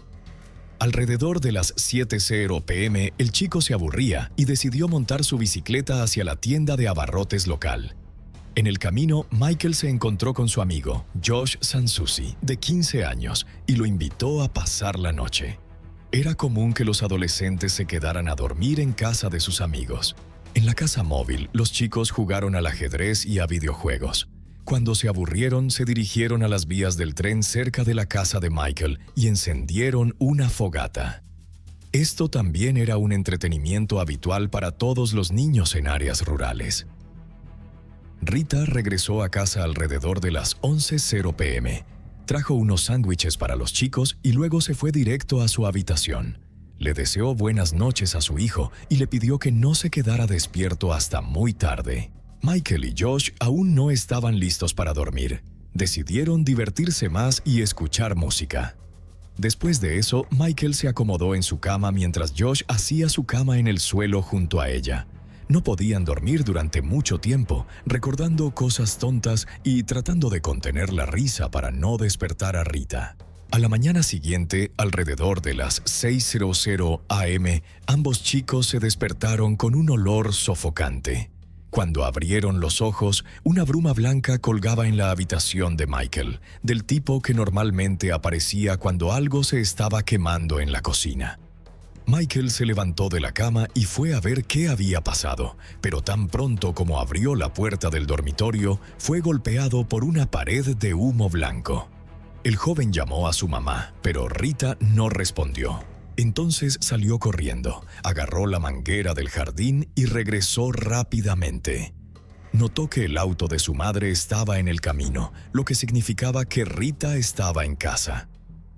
S1: Alrededor de las 7:00 p.m., el chico se aburría y decidió montar su bicicleta hacia la tienda de abarrotes local. En el camino, Michael se encontró con su amigo, Josh Sansusi, de 15 años, y lo invitó a pasar la noche. Era común que los adolescentes se quedaran a dormir en casa de sus amigos. En la casa móvil, los chicos jugaron al ajedrez y a videojuegos. Cuando se aburrieron, se dirigieron a las vías del tren cerca de la casa de Michael y encendieron una fogata. Esto también era un entretenimiento habitual para todos los niños en áreas rurales. Rita regresó a casa alrededor de las 11:00 p.m. Trajo unos sándwiches para los chicos y luego se fue directo a su habitación. Le deseó buenas noches a su hijo y le pidió que no se quedara despierto hasta muy tarde. Michael y Josh aún no estaban listos para dormir. Decidieron divertirse más y escuchar música. Después de eso, Michael se acomodó en su cama mientras Josh hacía su cama en el suelo junto a ella. No podían dormir durante mucho tiempo, recordando cosas tontas y tratando de contener la risa para no despertar a Rita. A la mañana siguiente, alrededor de las 6:00 am, ambos chicos se despertaron con un olor sofocante. Cuando abrieron los ojos, una bruma blanca colgaba en la habitación de Michael, del tipo que normalmente aparecía cuando algo se estaba quemando en la cocina. Michael se levantó de la cama y fue a ver qué había pasado, pero tan pronto como abrió la puerta del dormitorio, fue golpeado por una pared de humo blanco. El joven llamó a su mamá, pero Rita no respondió. Entonces salió corriendo, agarró la manguera del jardín y regresó rápidamente. Notó que el auto de su madre estaba en el camino, lo que significaba que Rita estaba en casa.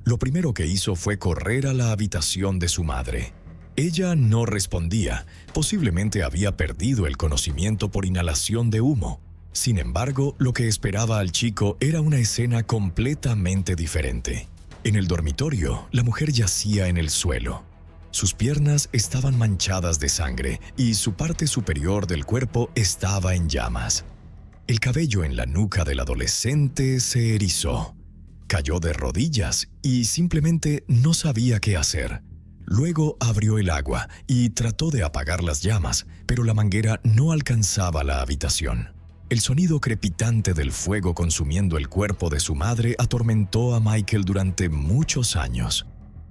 S1: Lo primero que hizo fue correr a la habitación de su madre. Ella no respondía, posiblemente había perdido el conocimiento por inhalación de humo. Sin embargo, lo que esperaba al chico era una escena completamente diferente. En el dormitorio, la mujer yacía en el suelo. Sus piernas estaban manchadas de sangre y su parte superior del cuerpo estaba en llamas. El cabello en la nuca del adolescente se erizó. Cayó de rodillas y simplemente no sabía qué hacer. Luego abrió el agua y trató de apagar las llamas, pero la manguera no alcanzaba la habitación. El sonido crepitante del fuego consumiendo el cuerpo de su madre atormentó a Michael durante muchos años.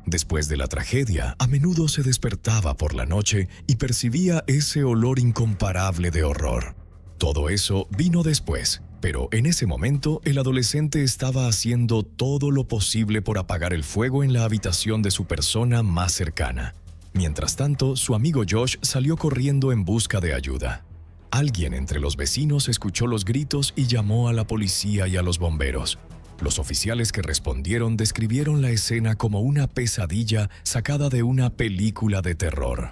S1: Después de la tragedia, a menudo se despertaba por la noche y percibía ese olor incomparable de horror. Todo eso vino después, pero en ese momento el adolescente estaba haciendo todo lo posible por apagar el fuego en la habitación de su persona más cercana. Mientras tanto, su amigo Josh salió corriendo en busca de ayuda. Alguien entre los vecinos escuchó los gritos y llamó a la policía y a los bomberos. Los oficiales que respondieron describieron la escena como una pesadilla sacada de una película de terror.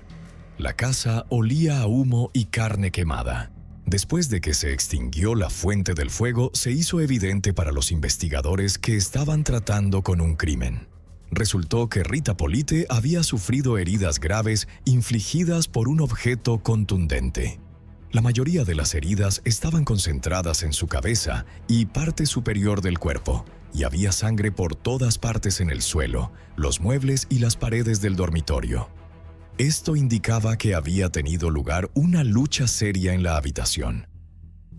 S1: La casa olía a humo y carne quemada. Después de que se extinguió la fuente del fuego, se hizo evidente para los investigadores que estaban tratando con un crimen. Resultó que Rita Polite había sufrido heridas graves infligidas por un objeto contundente. La mayoría de las heridas estaban concentradas en su cabeza y parte superior del cuerpo, y había sangre por todas partes en el suelo, los muebles y las paredes del dormitorio. Esto indicaba que había tenido lugar una lucha seria en la habitación.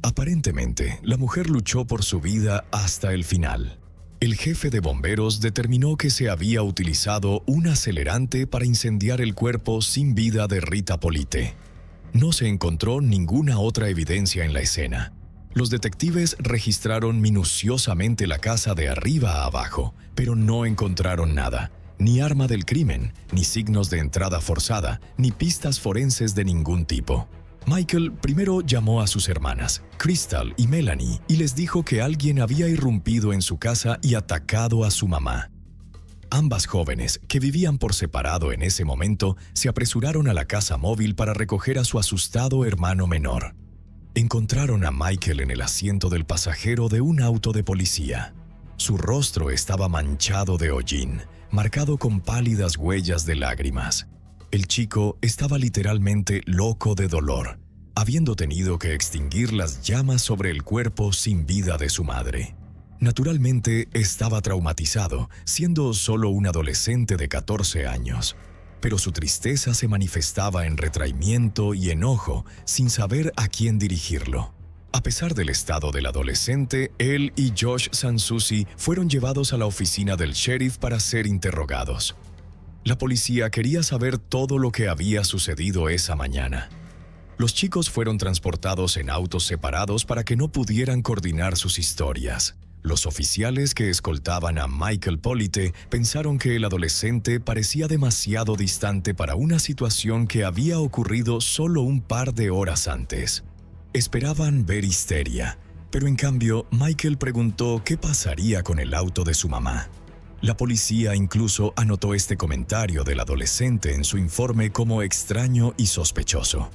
S1: Aparentemente, la mujer luchó por su vida hasta el final. El jefe de bomberos determinó que se había utilizado un acelerante para incendiar el cuerpo sin vida de Rita Polite. No se encontró ninguna otra evidencia en la escena. Los detectives registraron minuciosamente la casa de arriba a abajo, pero no encontraron nada. Ni arma del crimen, ni signos de entrada forzada, ni pistas forenses de ningún tipo. Michael primero llamó a sus hermanas, Crystal y Melanie, y les dijo que alguien había irrumpido en su casa y atacado a su mamá. Ambas jóvenes, que vivían por separado en ese momento, se apresuraron a la casa móvil para recoger a su asustado hermano menor. Encontraron a Michael en el asiento del pasajero de un auto de policía. Su rostro estaba manchado de hollín, marcado con pálidas huellas de lágrimas. El chico estaba literalmente loco de dolor, habiendo tenido que extinguir las llamas sobre el cuerpo sin vida de su madre. Naturalmente, estaba traumatizado, siendo solo un adolescente de 14 años. Pero su tristeza se manifestaba en retraimiento y enojo, sin saber a quién dirigirlo. A pesar del estado del adolescente, él y Josh Sansusi fueron llevados a la oficina del sheriff para ser interrogados. La policía quería saber todo lo que había sucedido esa mañana. Los chicos fueron transportados en autos separados para que no pudieran coordinar sus historias. Los oficiales que escoltaban a Michael Polite pensaron que el adolescente parecía demasiado distante para una situación que había ocurrido solo un par de horas antes. Esperaban ver histeria, pero en cambio Michael preguntó qué pasaría con el auto de su mamá. La policía incluso anotó este comentario del adolescente en su informe como extraño y sospechoso.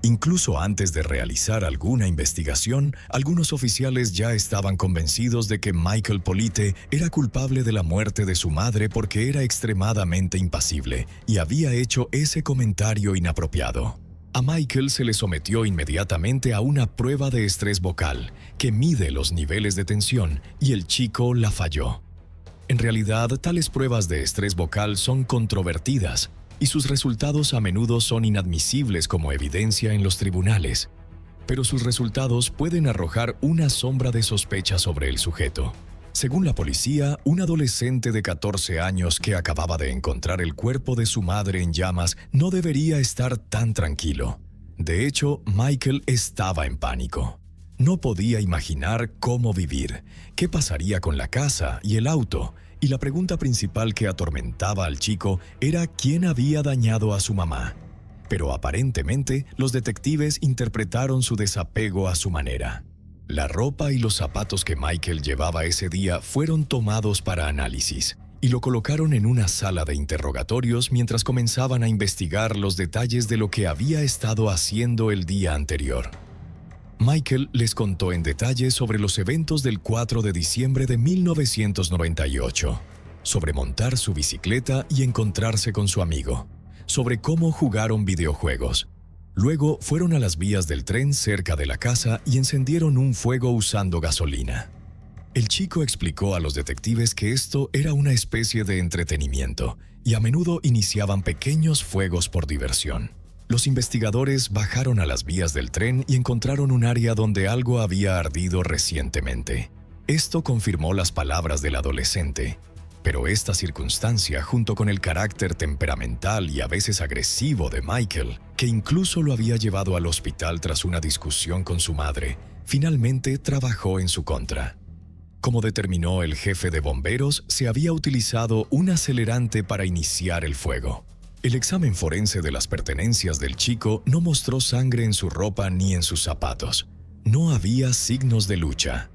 S1: Incluso antes de realizar alguna investigación, algunos oficiales ya estaban convencidos de que Michael Polite era culpable de la muerte de su madre porque era extremadamente impasible y había hecho ese comentario inapropiado. A Michael se le sometió inmediatamente a una prueba de estrés vocal que mide los niveles de tensión y el chico la falló. En realidad, tales pruebas de estrés vocal son controvertidas y sus resultados a menudo son inadmisibles como evidencia en los tribunales, pero sus resultados pueden arrojar una sombra de sospecha sobre el sujeto. Según la policía, un adolescente de 14 años que acababa de encontrar el cuerpo de su madre en llamas no debería estar tan tranquilo. De hecho, Michael estaba en pánico. No podía imaginar cómo vivir, qué pasaría con la casa y el auto, y la pregunta principal que atormentaba al chico era quién había dañado a su mamá. Pero aparentemente, los detectives interpretaron su desapego a su manera. La ropa y los zapatos que Michael llevaba ese día fueron tomados para análisis y lo colocaron en una sala de interrogatorios mientras comenzaban a investigar los detalles de lo que había estado haciendo el día anterior. Michael les contó en detalle sobre los eventos del 4 de diciembre de 1998, sobre montar su bicicleta y encontrarse con su amigo, sobre cómo jugaron videojuegos. Luego fueron a las vías del tren cerca de la casa y encendieron un fuego usando gasolina. El chico explicó a los detectives que esto era una especie de entretenimiento y a menudo iniciaban pequeños fuegos por diversión. Los investigadores bajaron a las vías del tren y encontraron un área donde algo había ardido recientemente. Esto confirmó las palabras del adolescente. Pero esta circunstancia, junto con el carácter temperamental y a veces agresivo de Michael, que incluso lo había llevado al hospital tras una discusión con su madre, finalmente trabajó en su contra. Como determinó el jefe de bomberos, se había utilizado un acelerante para iniciar el fuego. El examen forense de las pertenencias del chico no mostró sangre en su ropa ni en sus zapatos. No había signos de lucha.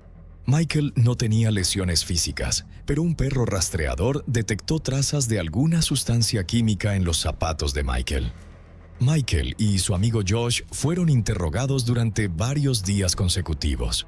S1: Michael no tenía lesiones físicas, pero un perro rastreador detectó trazas de alguna sustancia química en los zapatos de Michael. Michael y su amigo Josh fueron interrogados durante varios días consecutivos.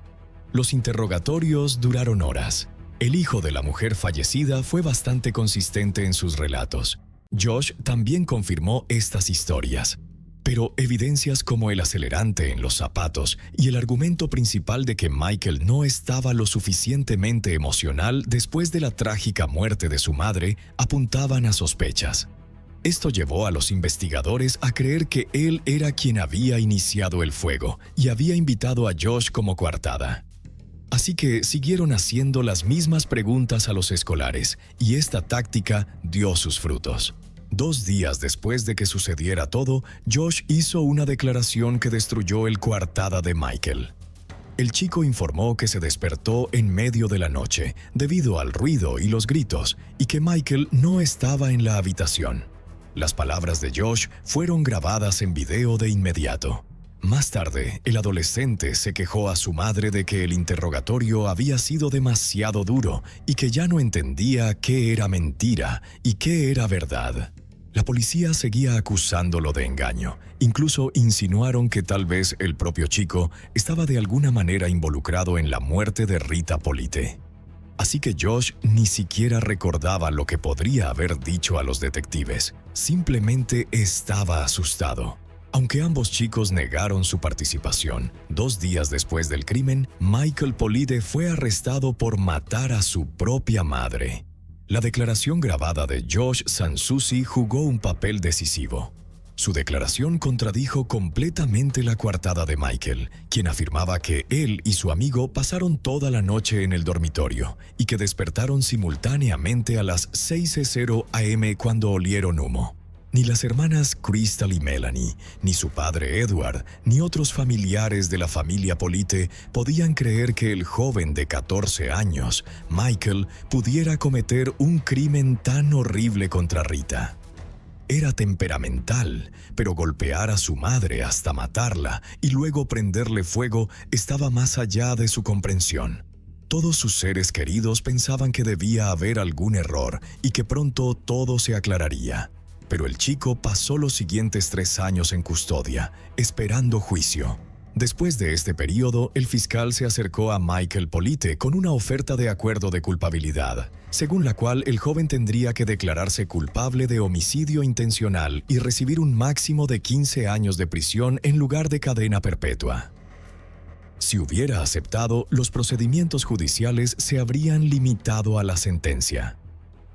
S1: Los interrogatorios duraron horas. El hijo de la mujer fallecida fue bastante consistente en sus relatos. Josh también confirmó estas historias. Pero evidencias como el acelerante en los zapatos y el argumento principal de que Michael no estaba lo suficientemente emocional después de la trágica muerte de su madre apuntaban a sospechas. Esto llevó a los investigadores a creer que él era quien había iniciado el fuego y había invitado a Josh como coartada. Así que siguieron haciendo las mismas preguntas a los escolares y esta táctica dio sus frutos. 2 días después de que sucediera todo, Josh hizo una declaración que destruyó el coartada de Michael. El chico informó que se despertó en medio de la noche debido al ruido y los gritos y que Michael no estaba en la habitación. Las palabras de Josh fueron grabadas en video de inmediato. Más tarde, el adolescente se quejó a su madre de que el interrogatorio había sido demasiado duro y que ya no entendía qué era mentira y qué era verdad. La policía seguía acusándolo de engaño. Incluso insinuaron que tal vez el propio chico estaba de alguna manera involucrado en la muerte de Rita Polite. Así que Josh ni siquiera recordaba lo que podría haber dicho a los detectives. Simplemente estaba asustado. Aunque ambos chicos negaron su participación, 2 días después del crimen, Michael Polite fue arrestado por matar a su propia madre. La declaración grabada de Josh Sansusi jugó un papel decisivo. Su declaración contradijo completamente la coartada de Michael, quien afirmaba que él y su amigo pasaron toda la noche en el dormitorio y que despertaron simultáneamente a las 6:00 am cuando olieron humo. Ni las hermanas Crystal y Melanie, ni su padre Edward, ni otros familiares de la familia Polite podían creer que el joven de 14 años, Michael, pudiera cometer un crimen tan horrible contra Rita. Era temperamental, pero golpear a su madre hasta matarla y luego prenderle fuego estaba más allá de su comprensión. Todos sus seres queridos pensaban que debía haber algún error y que pronto todo se aclararía. Pero el chico pasó los siguientes 3 años en custodia, esperando juicio. Después de este periodo, el fiscal se acercó a Michael Polite con una oferta de acuerdo de culpabilidad, según la cual el joven tendría que declararse culpable de homicidio intencional y recibir un máximo de 15 años de prisión en lugar de cadena perpetua. Si hubiera aceptado, los procedimientos judiciales se habrían limitado a la sentencia.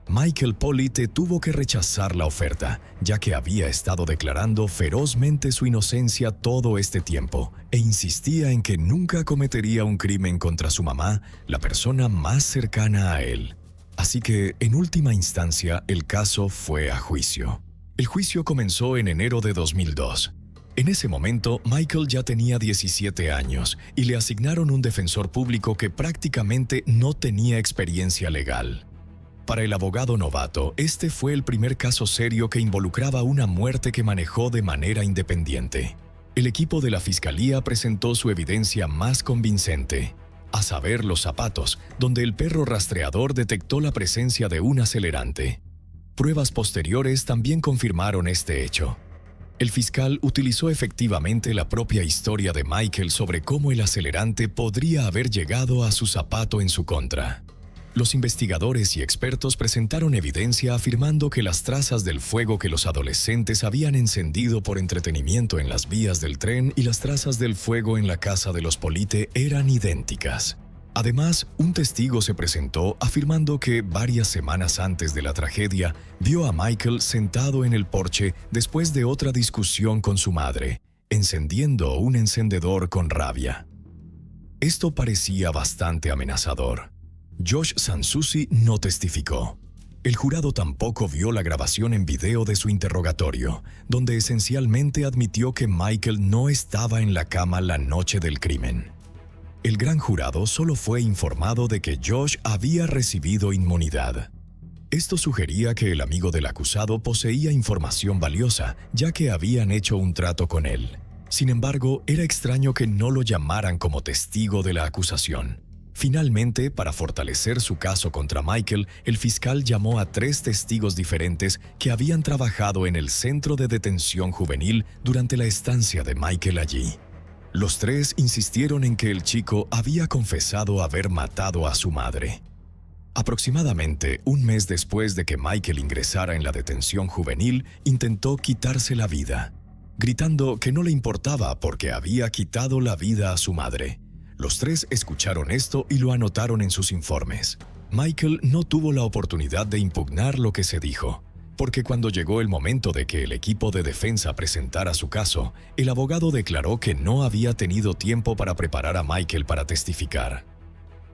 S1: Michael Polite tuvo que rechazar la oferta, ya que había estado declarando ferozmente su inocencia todo este tiempo e insistía en que nunca cometería un crimen contra su mamá, la persona más cercana a él. Así que, en última instancia, el caso fue a juicio. El juicio comenzó en enero de 2002. En ese momento, Michael ya tenía 17 años y le asignaron un defensor público que prácticamente no tenía experiencia legal. Para el abogado novato, este fue el primer caso serio que involucraba una muerte que manejó de manera independiente. El equipo de la fiscalía presentó su evidencia más convincente, a saber, los zapatos, donde el perro rastreador detectó la presencia de un acelerante. Pruebas posteriores también confirmaron este hecho. El fiscal utilizó efectivamente la propia historia de Michael sobre cómo el acelerante podría haber llegado a su zapato en su contra. Los investigadores y expertos presentaron evidencia afirmando que las trazas del fuego que los adolescentes habían encendido por entretenimiento en las vías del tren y las trazas del fuego en la casa de los Polite eran idénticas. Además, un testigo se presentó afirmando que varias semanas antes de la tragedia vio a Michael sentado en el porche después de otra discusión con su madre, encendiendo un encendedor con rabia. Esto parecía bastante amenazador. Josh Sansusi no testificó. El jurado tampoco vio la grabación en video de su interrogatorio, donde esencialmente admitió que Michael no estaba en la cama la noche del crimen. El gran jurado solo fue informado de que Josh había recibido inmunidad. Esto sugería que el amigo del acusado poseía información valiosa, ya que habían hecho un trato con él. Sin embargo, era extraño que no lo llamaran como testigo de la acusación. Finalmente, para fortalecer su caso contra Michael, el fiscal llamó a 3 testigos diferentes que habían trabajado en el centro de detención juvenil durante la estancia de Michael allí. Los 3 insistieron en que el chico había confesado haber matado a su madre. Aproximadamente un mes después de que Michael ingresara en la detención juvenil, intentó quitarse la vida, gritando que no le importaba porque había quitado la vida a su madre. Los 3 escucharon esto y lo anotaron en sus informes. Michael no tuvo la oportunidad de impugnar lo que se dijo, porque cuando llegó el momento de que el equipo de defensa presentara su caso, el abogado declaró que no había tenido tiempo para preparar a Michael para testificar.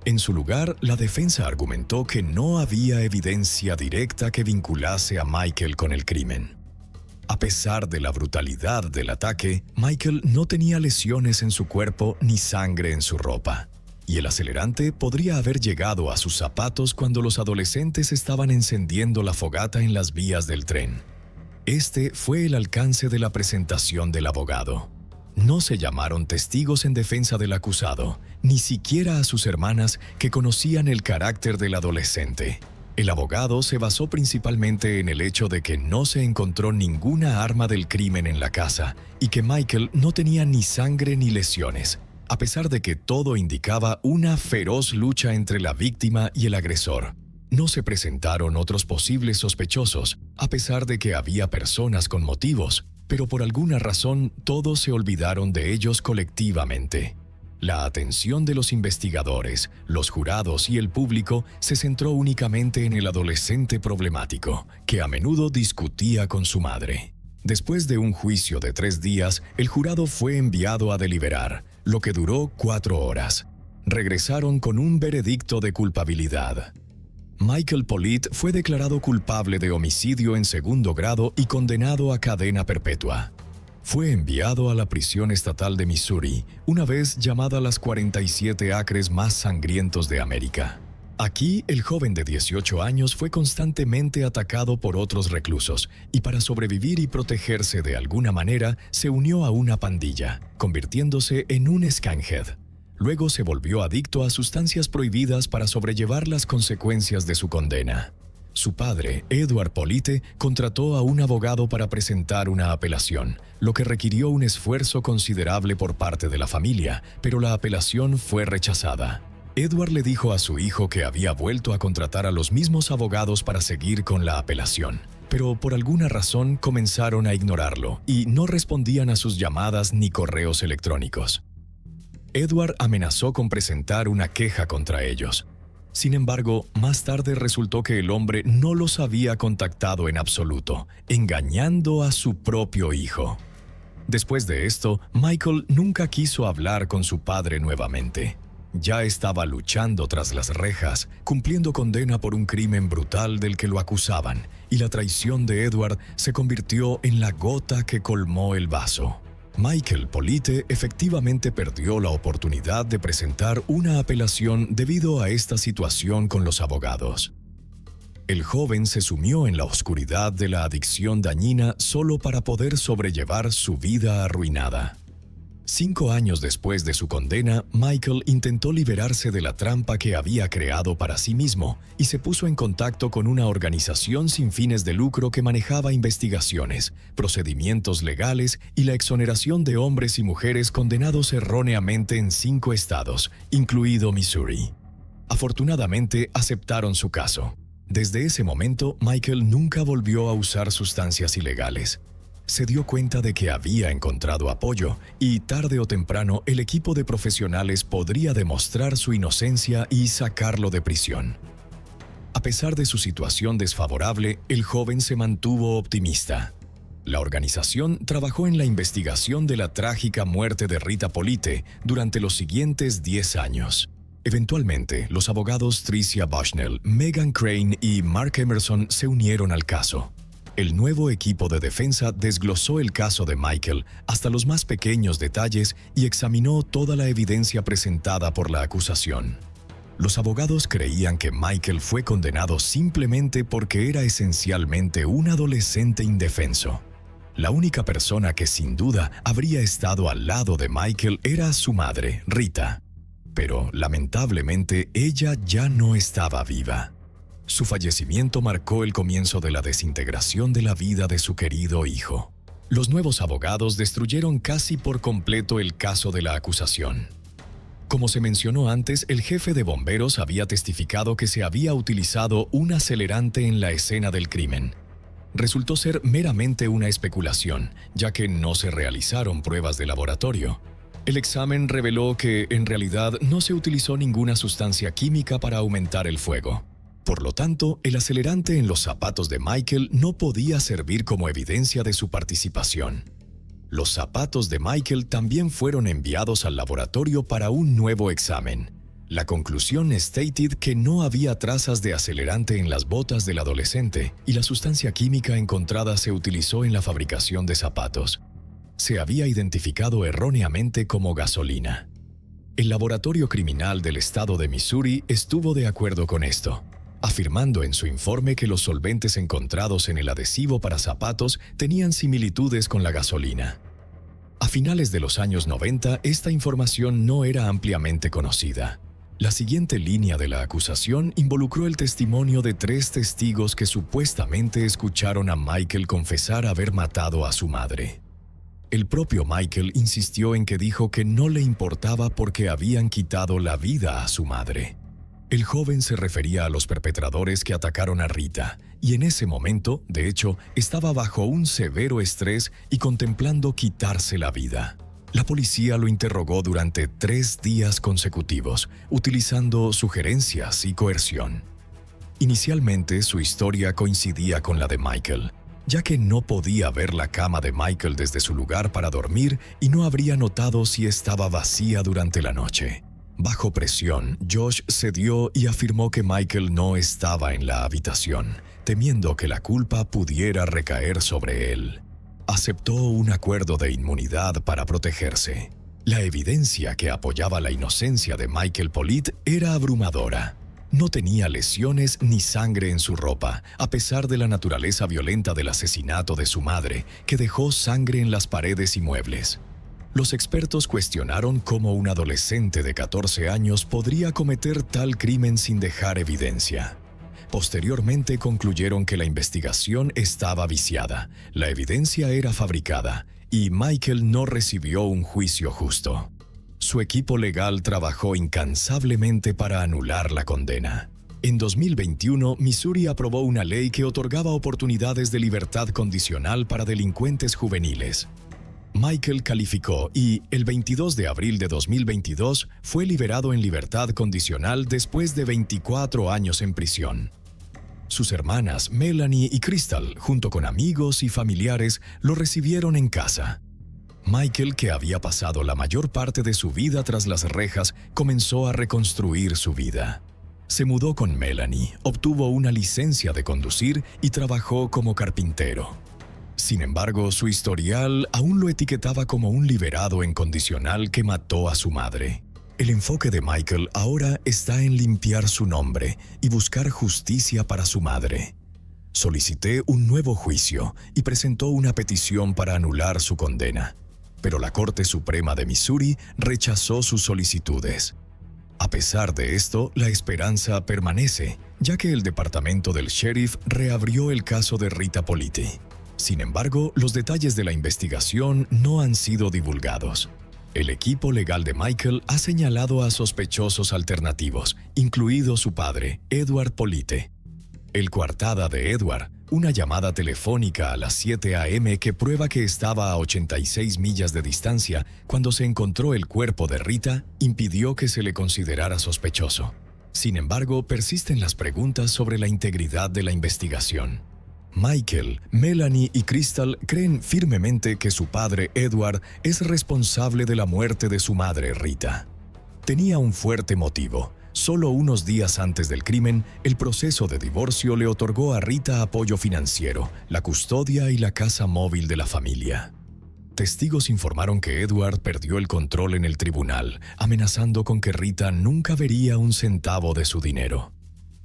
S1: En su lugar, la defensa argumentó que no había evidencia directa que vinculase a Michael con el crimen. A pesar de la brutalidad del ataque, Michael no tenía lesiones en su cuerpo ni sangre en su ropa, y el acelerante podría haber llegado a sus zapatos cuando los adolescentes estaban encendiendo la fogata en las vías del tren. Este fue el alcance de la presentación del abogado. No se llamaron testigos en defensa del acusado, ni siquiera a sus hermanas que conocían el carácter del adolescente. El abogado se basó principalmente en el hecho de que no se encontró ninguna arma del crimen en la casa y que Michael no tenía ni sangre ni lesiones, a pesar de que todo indicaba una feroz lucha entre la víctima y el agresor. No se presentaron otros posibles sospechosos, a pesar de que había personas con motivos, pero por alguna razón todos se olvidaron de ellos colectivamente. La atención de los investigadores, los jurados y el público se centró únicamente en el adolescente problemático, que a menudo discutía con su madre. Después de un juicio de 3 días, el jurado fue enviado a deliberar, lo que duró 4 horas. Regresaron con un veredicto de culpabilidad. Michael Polite fue declarado culpable de homicidio en 2º grado y condenado a cadena perpetua. Fue enviado a la prisión estatal de Missouri, una vez llamada las 47 acres más sangrientos de América. Aquí, el joven de 18 años fue constantemente atacado por otros reclusos y para sobrevivir y protegerse de alguna manera, se unió a una pandilla, convirtiéndose en un skinhead. Luego se volvió adicto a sustancias prohibidas para sobrellevar las consecuencias de su condena. Su padre, Edward Polite, contrató a un abogado para presentar una apelación, lo que requirió un esfuerzo considerable por parte de la familia, pero la apelación fue rechazada. Edward le dijo a su hijo que había vuelto a contratar a los mismos abogados para seguir con la apelación, pero por alguna razón comenzaron a ignorarlo y no respondían a sus llamadas ni correos electrónicos. Edward amenazó con presentar una queja contra ellos. Sin embargo, más tarde resultó que el hombre no los había contactado en absoluto, engañando a su propio hijo. Después de esto, Michael nunca quiso hablar con su padre nuevamente. Ya estaba luchando tras las rejas, cumpliendo condena por un crimen brutal del que lo acusaban, y la traición de Edward se convirtió en la gota que colmó el vaso. Michael Polite efectivamente perdió la oportunidad de presentar una apelación debido a esta situación con los abogados. El joven se sumió en la oscuridad de la adicción dañina solo para poder sobrellevar su vida arruinada. 5 años después de su condena, Michael intentó liberarse de la trampa que había creado para sí mismo y se puso en contacto con una organización sin fines de lucro que manejaba investigaciones, procedimientos legales y la exoneración de hombres y mujeres condenados erróneamente en 5 estados, incluido Missouri. Afortunadamente, aceptaron su caso. Desde ese momento, Michael nunca volvió a usar sustancias ilegales. Se dio cuenta de que había encontrado apoyo y tarde o temprano el equipo de profesionales podría demostrar su inocencia y sacarlo de prisión. A pesar de su situación desfavorable, el joven se mantuvo optimista. La organización trabajó en la investigación de la trágica muerte de Rita Polite durante los siguientes 10 años. Eventualmente, los abogados Tricia Bushnell, Megan Crane y Mark Emerson se unieron al caso. El nuevo equipo de defensa desglosó el caso de Michael hasta los más pequeños detalles y examinó toda la evidencia presentada por la acusación. Los abogados creían que Michael fue condenado simplemente porque era esencialmente un adolescente indefenso. La única persona que sin duda habría estado al lado de Michael era su madre, Rita. Pero lamentablemente ella ya no estaba viva. Su fallecimiento marcó el comienzo de la desintegración de la vida de su querido hijo. Los nuevos abogados destruyeron casi por completo el caso de la acusación. Como se mencionó antes, el jefe de bomberos había testificado que se había utilizado un acelerante en la escena del crimen. Resultó ser meramente una especulación, ya que no se realizaron pruebas de laboratorio. El examen reveló que, en realidad, no se utilizó ninguna sustancia química para aumentar el fuego. Por lo tanto, el acelerante en los zapatos de Michael no podía servir como evidencia de su participación. Los zapatos de Michael también fueron enviados al laboratorio para un nuevo examen. La conclusión stated que no había trazas de acelerante en las botas del adolescente y la sustancia química encontrada se utilizó en la fabricación de zapatos. Se había identificado erróneamente como gasolina. El laboratorio criminal del estado de Missouri estuvo de acuerdo con esto, afirmando en su informe que los solventes encontrados en el adhesivo para zapatos tenían similitudes con la gasolina. A finales de los años 90, esta información no era ampliamente conocida. La siguiente línea de la acusación involucró el testimonio de 3 testigos que supuestamente escucharon a Michael confesar haber matado a su madre. El propio Michael insistió en que dijo que no le importaba porque habían quitado la vida a su madre. El joven se refería a los perpetradores que atacaron a Rita, y en ese momento, de hecho, estaba bajo un severo estrés y contemplando quitarse la vida. La policía lo interrogó durante 3 días consecutivos, utilizando sugerencias y coerción. Inicialmente, su historia coincidía con la de Michael, ya que no podía ver la cama de Michael desde su lugar para dormir y no habría notado si estaba vacía durante la noche. Bajo presión, Josh cedió y afirmó que Michael no estaba en la habitación, temiendo que la culpa pudiera recaer sobre él. Aceptó un acuerdo de inmunidad para protegerse. La evidencia que apoyaba la inocencia de Michael Polite era abrumadora. No tenía lesiones ni sangre en su ropa, a pesar de la naturaleza violenta del asesinato de su madre, que dejó sangre en las paredes y muebles. Los expertos cuestionaron cómo un adolescente de 14 años podría cometer tal crimen sin dejar evidencia. Posteriormente concluyeron que la investigación estaba viciada, la evidencia era fabricada y Michael no recibió un juicio justo. Su equipo legal trabajó incansablemente para anular la condena. En 2021, Missouri aprobó una ley que otorgaba oportunidades de libertad condicional para delincuentes juveniles. Michael calificó y, el 22 de abril de 2022, fue liberado en libertad condicional después de 24 años en prisión. Sus hermanas Melanie y Crystal, junto con amigos y familiares, lo recibieron en casa. Michael, que había pasado la mayor parte de su vida tras las rejas, comenzó a reconstruir su vida. Se mudó con Melanie, obtuvo una licencia de conducir y trabajó como carpintero. Sin embargo, su historial aún lo etiquetaba como un liberado incondicional que mató a su madre. El enfoque de Michael ahora está en limpiar su nombre y buscar justicia para su madre. Solicité un nuevo juicio y presentó una petición para anular su condena, pero la Corte Suprema de Missouri rechazó sus solicitudes. A pesar de esto, la esperanza permanece, ya que el departamento del sheriff reabrió el caso de Rita Politi. Sin embargo, los detalles de la investigación no han sido divulgados. El equipo legal de Michael ha señalado a sospechosos alternativos, incluido su padre, Edward Politi. El coartada de Edward, una llamada telefónica a las 7 a.m. que prueba que estaba a 86 millas de distancia cuando se encontró el cuerpo de Rita, impidió que se le considerara sospechoso. Sin embargo, persisten las preguntas sobre la integridad de la investigación. Michael, Melanie y Crystal creen firmemente que su padre, Edward, es responsable de la muerte de su madre, Rita. Tenía un fuerte motivo. Solo unos días antes del crimen, el proceso de divorcio le otorgó a Rita apoyo financiero, la custodia y la casa móvil de la familia. Testigos informaron que Edward perdió el control en el tribunal, amenazando con que Rita nunca vería un centavo de su dinero.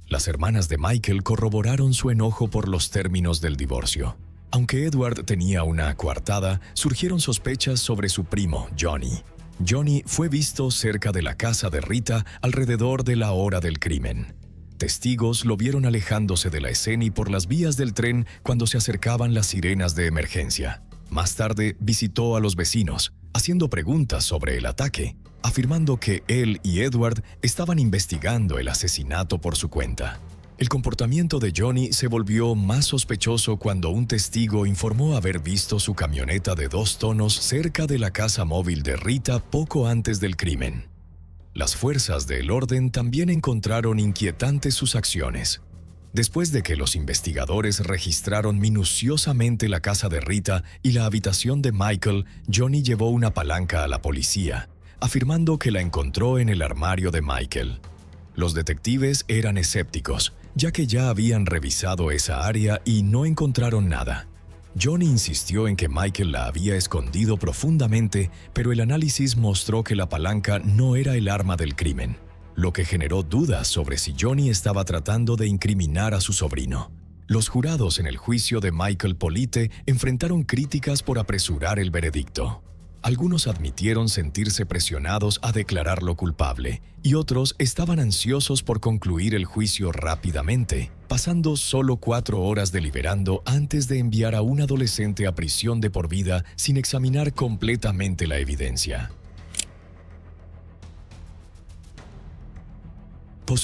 S1: Las hermanas de Michael corroboraron su enojo por los términos del divorcio. Aunque Edward tenía una coartada, surgieron sospechas sobre su primo, Johnny. Johnny fue visto cerca de la casa de Rita alrededor de la hora del crimen. Testigos lo vieron alejándose de la escena y por las vías del tren cuando se acercaban las sirenas de emergencia. Más tarde visitó a los vecinos, haciendo preguntas sobre el ataque, afirmando que él y Edward estaban investigando el asesinato por su cuenta. El comportamiento de Johnny se volvió más sospechoso cuando un testigo informó haber visto su camioneta de 2 tonos cerca de la casa móvil de Rita poco antes del crimen. Las fuerzas del orden también encontraron inquietantes sus acciones. Después de que los investigadores registraron minuciosamente la casa de Rita y la habitación de Michael, Johnny llevó una palanca a la policía, afirmando que la encontró en el armario de Michael. Los detectives eran escépticos, ya que ya habían revisado esa área y no encontraron nada. Johnny insistió en que Michael la había escondido profundamente, pero el análisis mostró que la palanca no era el arma del crimen, lo que generó dudas sobre si Johnny estaba tratando de incriminar a su sobrino. Los jurados en el juicio de Michael Politi enfrentaron críticas por apresurar el veredicto. Algunos admitieron sentirse presionados a declararlo culpable, y otros estaban ansiosos por concluir el juicio rápidamente, pasando solo 4 horas deliberando antes de enviar a un adolescente a prisión de por vida sin examinar completamente la evidencia.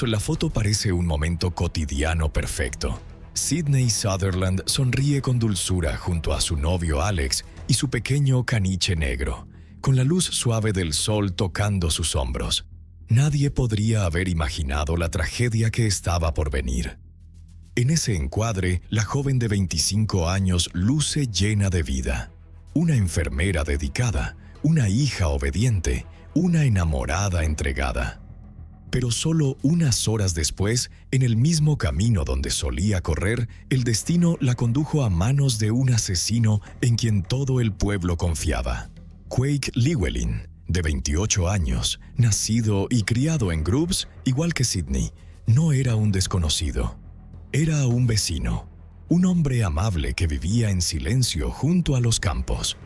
S1: La foto parece un momento cotidiano perfecto. Sydney Sutherland sonríe con dulzura junto a su novio Alex y su pequeño caniche negro, con la luz suave del sol tocando sus hombros. Nadie podría haber imaginado la tragedia que estaba por venir. En ese encuadre, la joven de 25 años luce llena de vida. Una enfermera dedicada, una hija obediente, una enamorada entregada. Pero solo unas horas después, en el mismo camino donde solía correr, el destino la condujo a manos de un asesino en quien todo el pueblo confiaba. Quake Llewellyn, de 28 años, nacido y criado en Groves, igual que Sydney, no era un desconocido. Era un vecino, un hombre amable que vivía en silencio junto a los campos.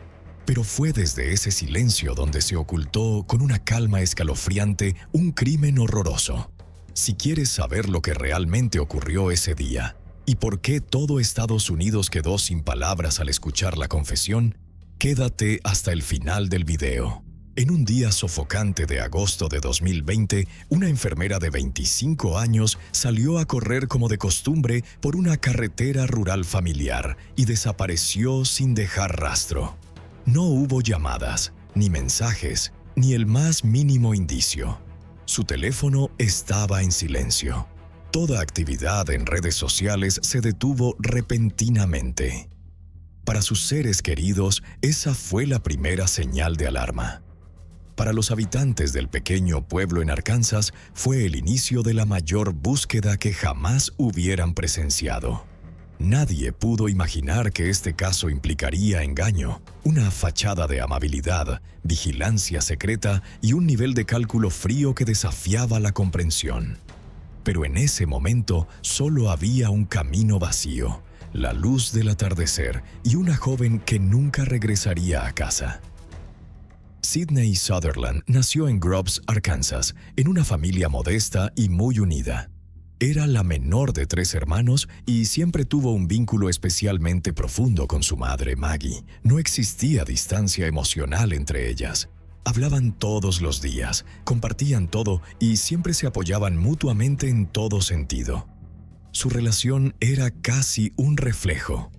S1: Pero fue desde ese silencio donde se ocultó con una calma escalofriante un crimen horroroso. Si quieres saber lo que realmente ocurrió ese día y por qué todo Estados Unidos quedó sin palabras al escuchar la confesión, quédate hasta el final del video. En un día sofocante de agosto de 2020, una enfermera de 25 años salió a correr como de costumbre por una carretera rural familiar y desapareció sin dejar rastro. No hubo llamadas, ni mensajes, ni el más mínimo indicio. Su teléfono estaba en silencio. Toda actividad en redes sociales se detuvo repentinamente. Para sus seres queridos, esa fue la primera señal de alarma. Para los habitantes del pequeño pueblo en Arkansas, fue el inicio de la mayor búsqueda que jamás hubieran presenciado. Nadie pudo imaginar que este caso implicaría engaño, una fachada de amabilidad, vigilancia secreta y un nivel de cálculo frío que desafiaba la comprensión. Pero en ese momento solo había un camino vacío, la luz del atardecer y una joven que nunca regresaría a casa. Sydney Sutherland nació en Grubbs, Arkansas, en una familia modesta y muy unida. Era la menor de 3 hermanos y siempre tuvo un vínculo especialmente profundo con su madre, Maggie. No existía distancia emocional entre ellas. Hablaban todos los días, compartían todo y siempre se apoyaban mutuamente en todo sentido. Su relación era casi un reflejo.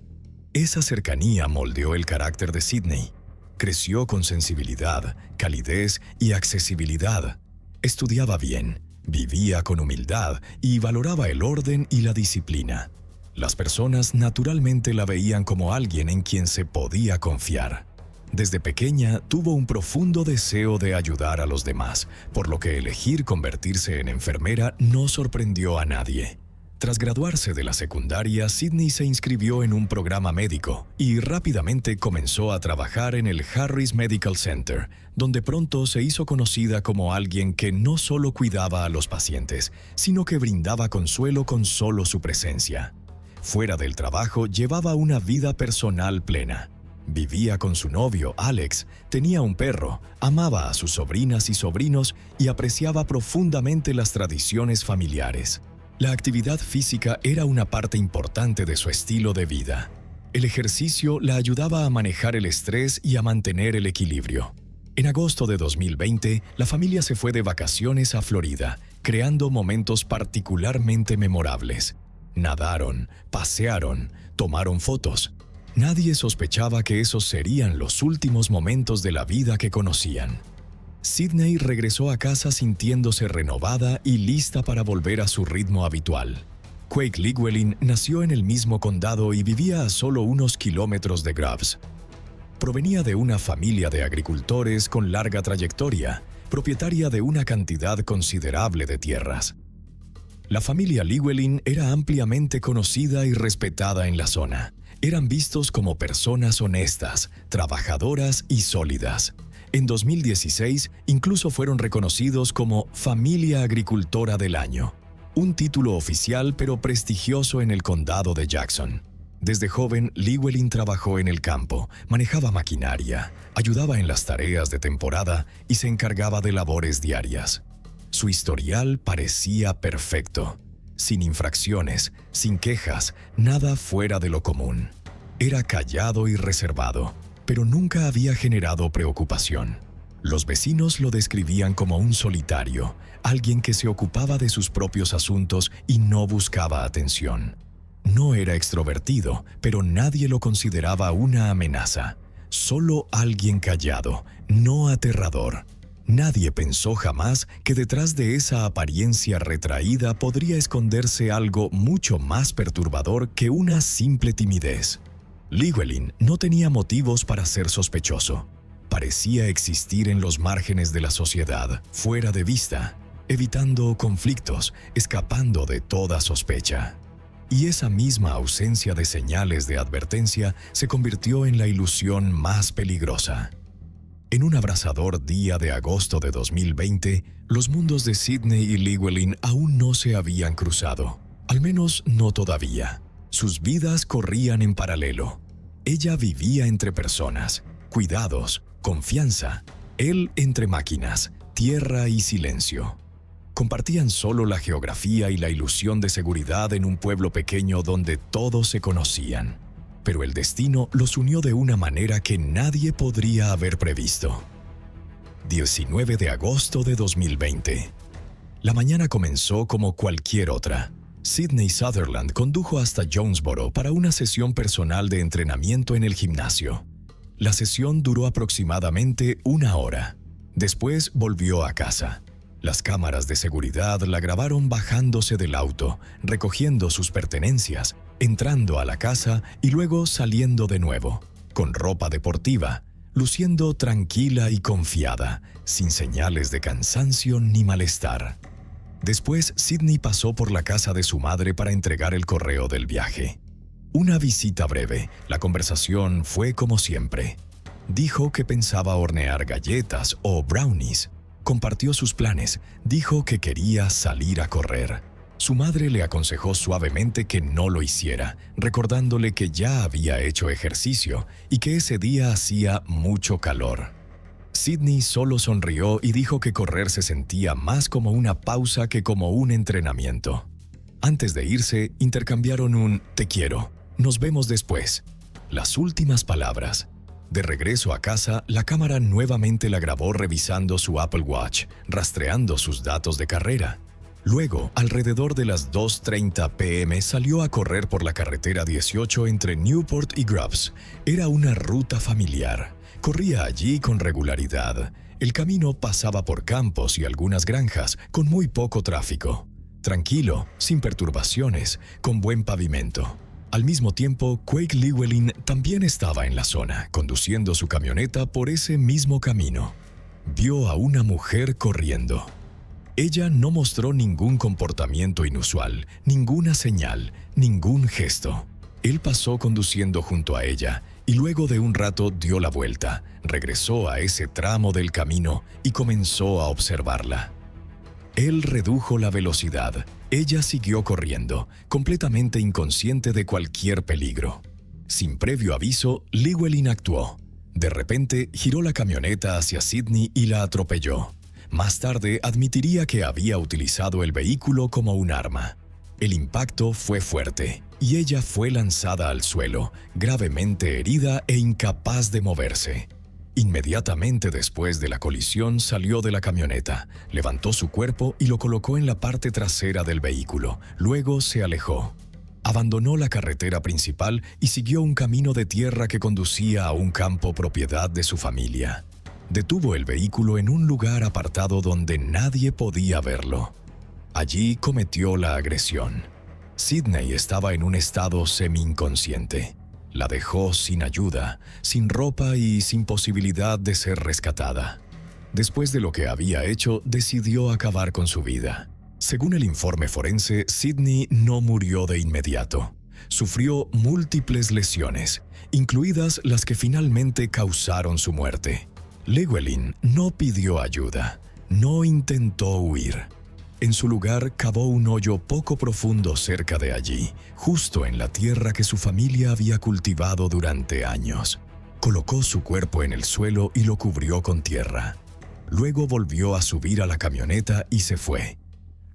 S1: Esa cercanía moldeó el carácter de Sydney. Creció con sensibilidad, calidez y accesibilidad. Estudiaba bien, vivía con humildad y valoraba el orden y la disciplina. Las personas naturalmente la veían como alguien en quien se podía confiar. Desde pequeña tuvo un profundo deseo de ayudar a los demás, por lo que elegir convertirse en enfermera no sorprendió a nadie. Tras graduarse de la secundaria, Sydney se inscribió en un programa médico y rápidamente comenzó a trabajar en el Harris Medical Center, donde pronto se hizo conocida como alguien que no solo cuidaba a los pacientes, sino que brindaba consuelo con solo su presencia. Fuera del trabajo, llevaba una vida personal plena. Vivía con su novio, Alex, tenía un perro, amaba a sus sobrinas y sobrinos y apreciaba profundamente las tradiciones familiares. La actividad física era una parte importante de su estilo de vida. El ejercicio la ayudaba a manejar el estrés y a mantener el equilibrio. En agosto de 2020, la familia se fue de vacaciones a Florida, creando momentos particularmente memorables. Nadaron, pasearon, tomaron fotos. Nadie sospechaba que esos serían los últimos momentos de la vida que conocían. Sydney regresó a casa sintiéndose renovada y lista para volver a su ritmo habitual. Quake Llewellyn nació en el mismo condado y vivía a solo unos kilómetros de Grubbs. Provenía de una familia de agricultores con larga trayectoria, propietaria de una cantidad considerable de tierras. La familia Llewellyn era ampliamente conocida y respetada en la zona. Eran vistos como personas honestas, trabajadoras y sólidas. En 2016, incluso fueron reconocidos como Familia Agricultora del Año, un título oficial pero prestigioso en el condado de Jackson. Desde joven, Llewellyn trabajó en el campo, manejaba maquinaria, ayudaba en las tareas de temporada y se encargaba de labores diarias. Su historial parecía perfecto, sin infracciones, sin quejas, nada fuera de lo común. Era callado y reservado, pero nunca había generado preocupación. Los vecinos lo describían como un solitario, alguien que se ocupaba de sus propios asuntos y no buscaba atención. No era extrovertido, pero nadie lo consideraba una amenaza. Solo alguien callado, no aterrador. Nadie pensó jamás que detrás de esa apariencia retraída podría esconderse algo mucho más perturbador que una simple timidez. Llewellyn no tenía motivos para ser sospechoso. Parecía existir en los márgenes de la sociedad, fuera de vista, evitando conflictos, escapando de toda sospecha. Y esa misma ausencia de señales de advertencia se convirtió en la ilusión más peligrosa. En un abrasador día de agosto de 2020, los mundos de Sydney y Llewellyn aún no se habían cruzado, al menos no todavía. Sus vidas corrían en paralelo. Ella vivía entre personas, cuidados, confianza. Él entre máquinas, tierra y silencio. Compartían solo la geografía y la ilusión de seguridad en un pueblo pequeño donde todos se conocían. Pero el destino los unió de una manera que nadie podría haber previsto. 19 de agosto de 2020. La mañana comenzó como cualquier otra. Sydney Sutherland condujo hasta Jonesboro para una sesión personal de entrenamiento en el gimnasio. La sesión duró aproximadamente 1 hora. Después volvió a casa. Las cámaras de seguridad la grabaron bajándose del auto, recogiendo sus pertenencias, entrando a la casa y luego saliendo de nuevo, con ropa deportiva, luciendo tranquila y confiada, sin señales de cansancio ni malestar. Después, Sydney pasó por la casa de su madre para entregar el correo del viaje. Una visita breve, la conversación fue como siempre. Dijo que pensaba hornear galletas o brownies. Compartió sus planes, dijo que quería salir a correr. Su madre le aconsejó suavemente que no lo hiciera, recordándole que ya había hecho ejercicio y que ese día hacía mucho calor. Sydney solo sonrió y dijo que correr se sentía más como una pausa que como un entrenamiento. Antes de irse, intercambiaron un «te quiero, nos vemos después». Las últimas palabras. De regreso a casa, la cámara nuevamente la grabó revisando su Apple Watch, rastreando sus datos de carrera. Luego, alrededor de las 2:30 p.m. salió a correr por la carretera 18 entre Newport y Grubbs. Era una ruta familiar. Corría allí con regularidad. El camino pasaba por campos y algunas granjas, con muy poco tráfico. Tranquilo, sin perturbaciones, con buen pavimento. Al mismo tiempo, Quake Llewellyn también estaba en la zona, conduciendo su camioneta por ese mismo camino. Vio a una mujer corriendo. Ella no mostró ningún comportamiento inusual, ninguna señal, ningún gesto. Él pasó conduciendo junto a ella y luego de un rato dio la vuelta, regresó a ese tramo del camino y comenzó a observarla. Él redujo la velocidad. Ella siguió corriendo, completamente inconsciente de cualquier peligro. Sin previo aviso, Llewellyn actuó. De repente, giró la camioneta hacia Sydney y la atropelló. Más tarde, admitiría que había utilizado el vehículo como un arma. El impacto fue fuerte, y ella fue lanzada al suelo, gravemente herida e incapaz de moverse. Inmediatamente después de la colisión salió de la camioneta, levantó su cuerpo y lo colocó en la parte trasera del vehículo. Luego se alejó. Abandonó la carretera principal y siguió un camino de tierra que conducía a un campo propiedad de su familia. Detuvo el vehículo en un lugar apartado donde nadie podía verlo. Allí cometió la agresión. Sydney estaba en un estado semi-inconsciente. La dejó sin ayuda, sin ropa y sin posibilidad de ser rescatada. Después de lo que había hecho, decidió acabar con su vida. Según el informe forense, Sydney no murió de inmediato. Sufrió múltiples lesiones, incluidas las que finalmente causaron su muerte. Llewellyn no pidió ayuda, no intentó huir. En su lugar, cavó un hoyo poco profundo cerca de allí, justo en la tierra que su familia había cultivado durante años. Colocó su cuerpo en el suelo y lo cubrió con tierra. Luego volvió a subir a la camioneta y se fue.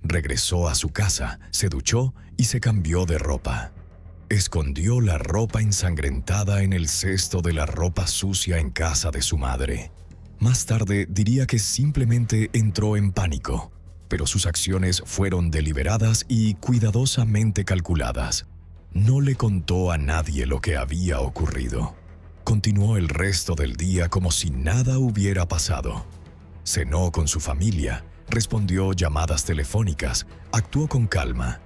S1: Regresó a su casa, se duchó y se cambió de ropa. Escondió la ropa ensangrentada en el cesto de la ropa sucia en casa de su madre. Más tarde diría que simplemente entró en pánico, pero sus acciones fueron deliberadas y cuidadosamente calculadas. No le contó a nadie lo que había ocurrido. Continuó el resto del día como si nada hubiera pasado. Cenó con su familia, respondió llamadas telefónicas, actuó con calma.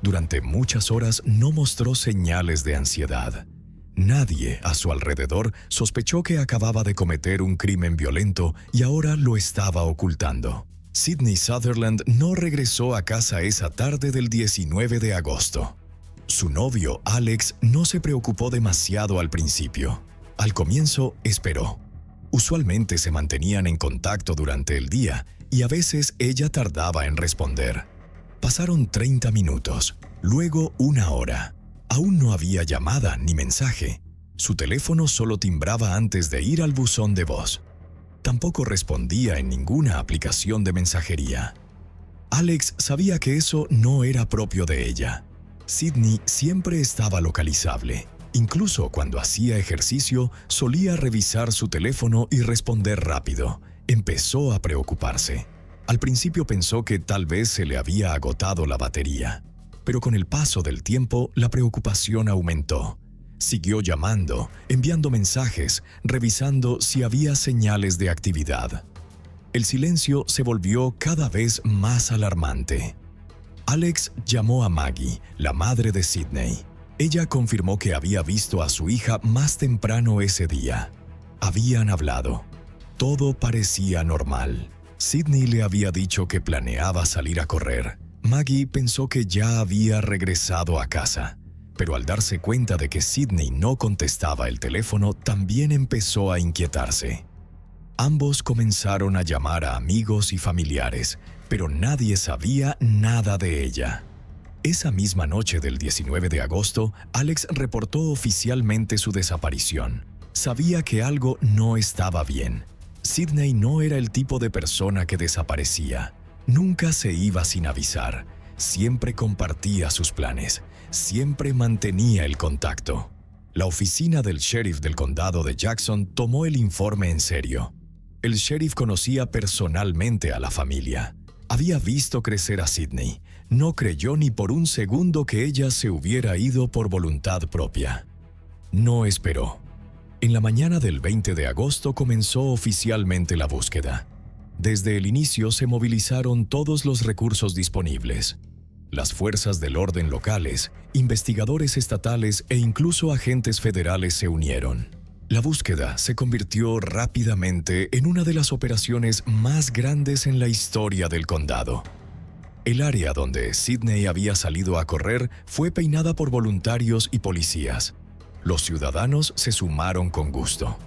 S1: Durante muchas horas no mostró señales de ansiedad. Nadie a su alrededor sospechó que acababa de cometer un crimen violento y ahora lo estaba ocultando. Sydney Sutherland no regresó a casa esa tarde del 19 de agosto. Su novio, Alex, no se preocupó demasiado al principio. Al comienzo, esperó. Usualmente se mantenían en contacto durante el día y a veces ella tardaba en responder. Pasaron 30 minutos, luego 1 hora. Aún no había llamada ni mensaje. Su teléfono solo timbraba antes de ir al buzón de voz. Tampoco respondía en ninguna aplicación de mensajería. Alex sabía que eso no era propio de ella. Sydney siempre estaba localizable. Incluso cuando hacía ejercicio, solía revisar su teléfono y responder rápido. Empezó a preocuparse. Al principio pensó que tal vez se le había agotado la batería. Pero con el paso del tiempo, la preocupación aumentó. Siguió llamando, enviando mensajes, revisando si había señales de actividad. El silencio se volvió cada vez más alarmante. Alex llamó a Maggie, la madre de Sydney. Ella confirmó que había visto a su hija más temprano ese día. Habían hablado. Todo parecía normal. Sydney le había dicho que planeaba salir a correr. Maggie pensó que ya había regresado a casa, pero al darse cuenta de que Sydney no contestaba el teléfono, también empezó a inquietarse. Ambos comenzaron a llamar a amigos y familiares, pero nadie sabía nada de ella. Esa misma noche del 19 de agosto, Alex reportó oficialmente su desaparición. Sabía que algo no estaba bien. Sydney no era el tipo de persona que desaparecía. Nunca se iba sin avisar. Siempre compartía sus planes. Siempre mantenía el contacto. La oficina del sheriff del condado de Jackson tomó el informe en serio. El sheriff conocía personalmente a la familia. Había visto crecer a Sydney. No creyó ni por un segundo que ella se hubiera ido por voluntad propia. No esperó. En la mañana del 20 de agosto comenzó oficialmente la búsqueda. Desde el inicio se movilizaron todos los recursos disponibles. Las fuerzas del orden locales, investigadores estatales e incluso agentes federales se unieron. La búsqueda se convirtió rápidamente en una de las operaciones más grandes en la historia del condado. El área donde Sydney había salido a correr fue peinada por voluntarios y policías. Los ciudadanos se sumaron con gusto.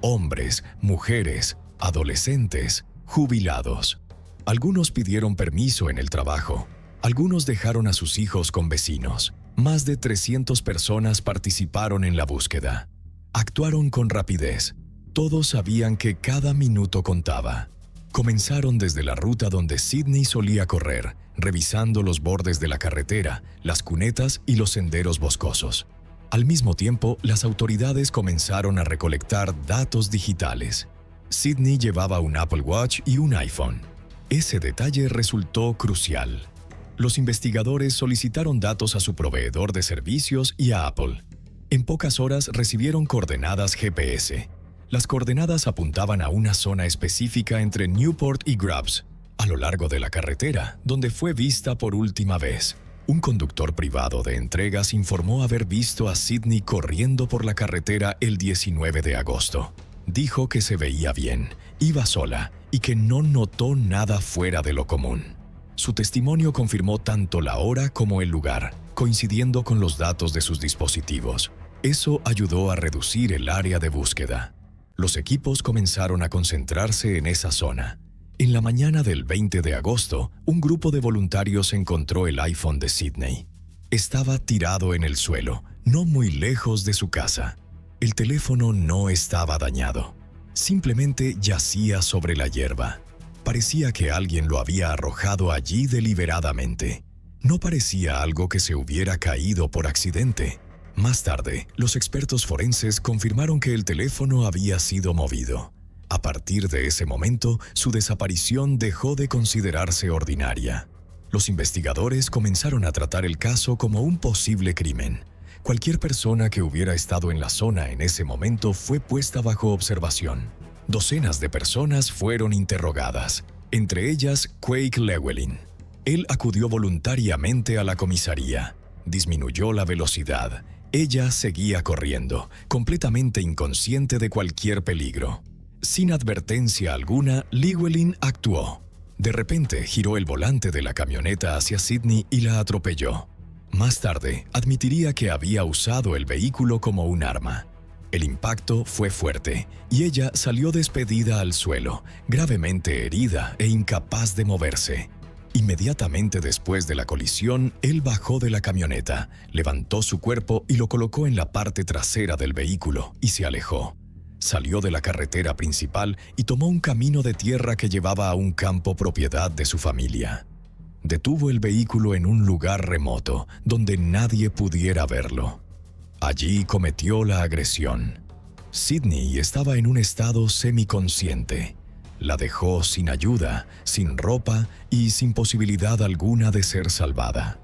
S1: Hombres, mujeres, adolescentes, jubilados. Algunos pidieron permiso en el trabajo. Algunos dejaron a sus hijos con vecinos. Más de 300 personas participaron en la búsqueda. Actuaron con rapidez. Todos sabían que cada minuto contaba. Comenzaron desde la ruta donde Sydney solía correr, revisando los bordes de la carretera, las cunetas y los senderos boscosos. Al mismo tiempo, las autoridades comenzaron a recolectar datos digitales. Sydney llevaba un Apple Watch y un iPhone. Ese detalle resultó crucial. Los investigadores solicitaron datos a su proveedor de servicios y a Apple. En pocas horas recibieron coordenadas GPS. Las coordenadas apuntaban a una zona específica entre Newport y Grubbs, a lo largo de la carretera, donde fue vista por última vez. Un conductor privado de entregas informó haber visto a Sydney corriendo por la carretera el 19 de agosto. Dijo que se veía bien, iba sola y que no notó nada fuera de lo común. Su testimonio confirmó tanto la hora como el lugar, coincidiendo con los datos de sus dispositivos. Eso ayudó a reducir el área de búsqueda. Los equipos comenzaron a concentrarse en esa zona. En la mañana del 20 de agosto, un grupo de voluntarios encontró el iPhone de Sydney. Estaba tirado en el suelo, no muy lejos de su casa. El teléfono no estaba dañado. Simplemente yacía sobre la hierba. Parecía que alguien lo había arrojado allí deliberadamente. No parecía algo que se hubiera caído por accidente. Más tarde, los expertos forenses confirmaron que el teléfono había sido movido. A partir de ese momento, su desaparición dejó de considerarse ordinaria. Los investigadores comenzaron a tratar el caso como un posible crimen. Cualquier persona que hubiera estado en la zona en ese momento fue puesta bajo observación. Docenas de personas fueron interrogadas, entre ellas Quake Llewellyn. Él acudió voluntariamente a la comisaría. Disminuyó la velocidad. Ella seguía corriendo, completamente inconsciente de cualquier peligro. Sin advertencia alguna, Llewellyn actuó. De repente giró el volante de la camioneta hacia Sydney y la atropelló. Más tarde, admitiría que había usado el vehículo como un arma. El impacto fue fuerte y ella salió despedida al suelo, gravemente herida e incapaz de moverse. Inmediatamente después de la colisión, él bajó de la camioneta, levantó su cuerpo y lo colocó en la parte trasera del vehículo y se alejó. Salió de la carretera principal y tomó un camino de tierra que llevaba a un campo propiedad de su familia. Detuvo el vehículo en un lugar remoto, donde nadie pudiera verlo. Allí cometió la agresión. Sydney estaba en un estado semiconsciente. La dejó sin ayuda, sin ropa y sin posibilidad alguna de ser salvada.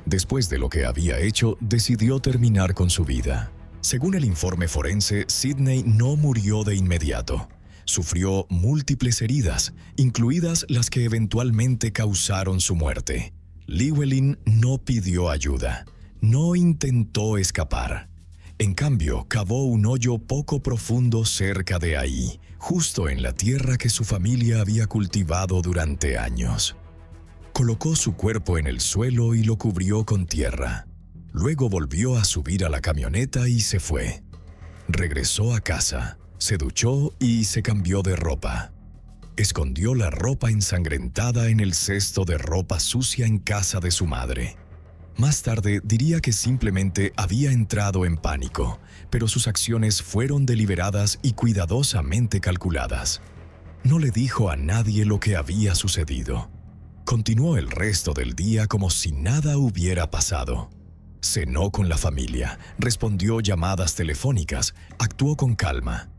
S1: Después de lo que había hecho, decidió terminar con su vida. Según el informe forense, Sidney no murió de inmediato. Sufrió múltiples heridas, incluidas las que eventualmente causaron su muerte. Llewellyn no pidió ayuda, no intentó escapar. En cambio, cavó un hoyo poco profundo cerca de ahí, justo en la tierra que su familia había cultivado durante años. Colocó su cuerpo en el suelo y lo cubrió con tierra. Luego volvió a subir a la camioneta y se fue. Regresó a casa, se duchó y se cambió de ropa. Escondió la ropa ensangrentada en el cesto de ropa sucia en casa de su madre. Más tarde diría que simplemente había entrado en pánico, pero sus acciones fueron deliberadas y cuidadosamente calculadas. No le dijo a nadie lo que había sucedido. Continuó el resto del día como si nada hubiera pasado. Cenó con la familia, respondió llamadas telefónicas, actuó con calma.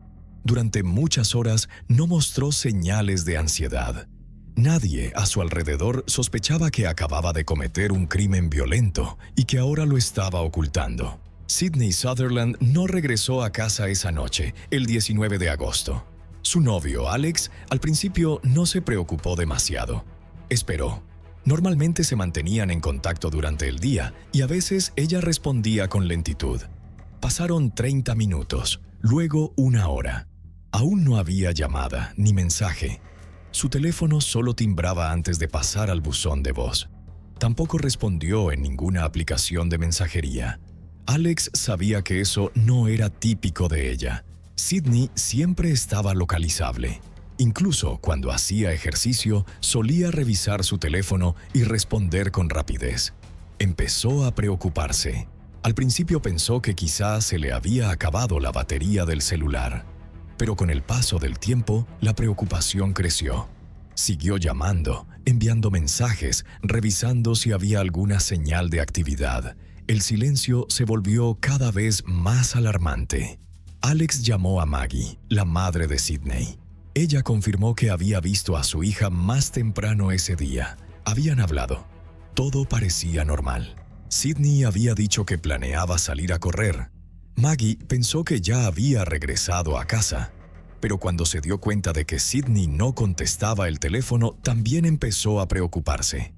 S1: Durante muchas horas no mostró señales de ansiedad. Nadie a su alrededor sospechaba que acababa de cometer un crimen violento y que ahora lo estaba ocultando. Sydney Sutherland no regresó a casa esa noche, el 19 de agosto. Su novio, Alex, al principio no se preocupó demasiado. Esperó. Normalmente se mantenían en contacto durante el día y a veces ella respondía con lentitud. Pasaron 30 minutos, luego 1 hora. Aún no había llamada ni mensaje. Su teléfono solo timbraba antes de pasar al buzón de voz. Tampoco respondió en ninguna aplicación de mensajería. Alex sabía que eso no era típico de ella. Sydney siempre estaba localizable. Incluso cuando hacía ejercicio, solía revisar su teléfono y responder con rapidez. Empezó a preocuparse. Al principio pensó que quizás se le había acabado la batería del celular. Pero con el paso del tiempo, la preocupación creció. Siguió llamando, enviando mensajes, revisando si había alguna señal de actividad. El silencio se volvió cada vez más alarmante. Alex llamó a Maggie, la madre de Sydney. Ella confirmó que había visto a su hija más temprano ese día. Habían hablado. Todo parecía normal. Sydney había dicho que planeaba salir a correr. Maggie pensó que ya había regresado a casa, pero cuando se dio cuenta de que Sydney no contestaba el teléfono, también empezó a preocuparse.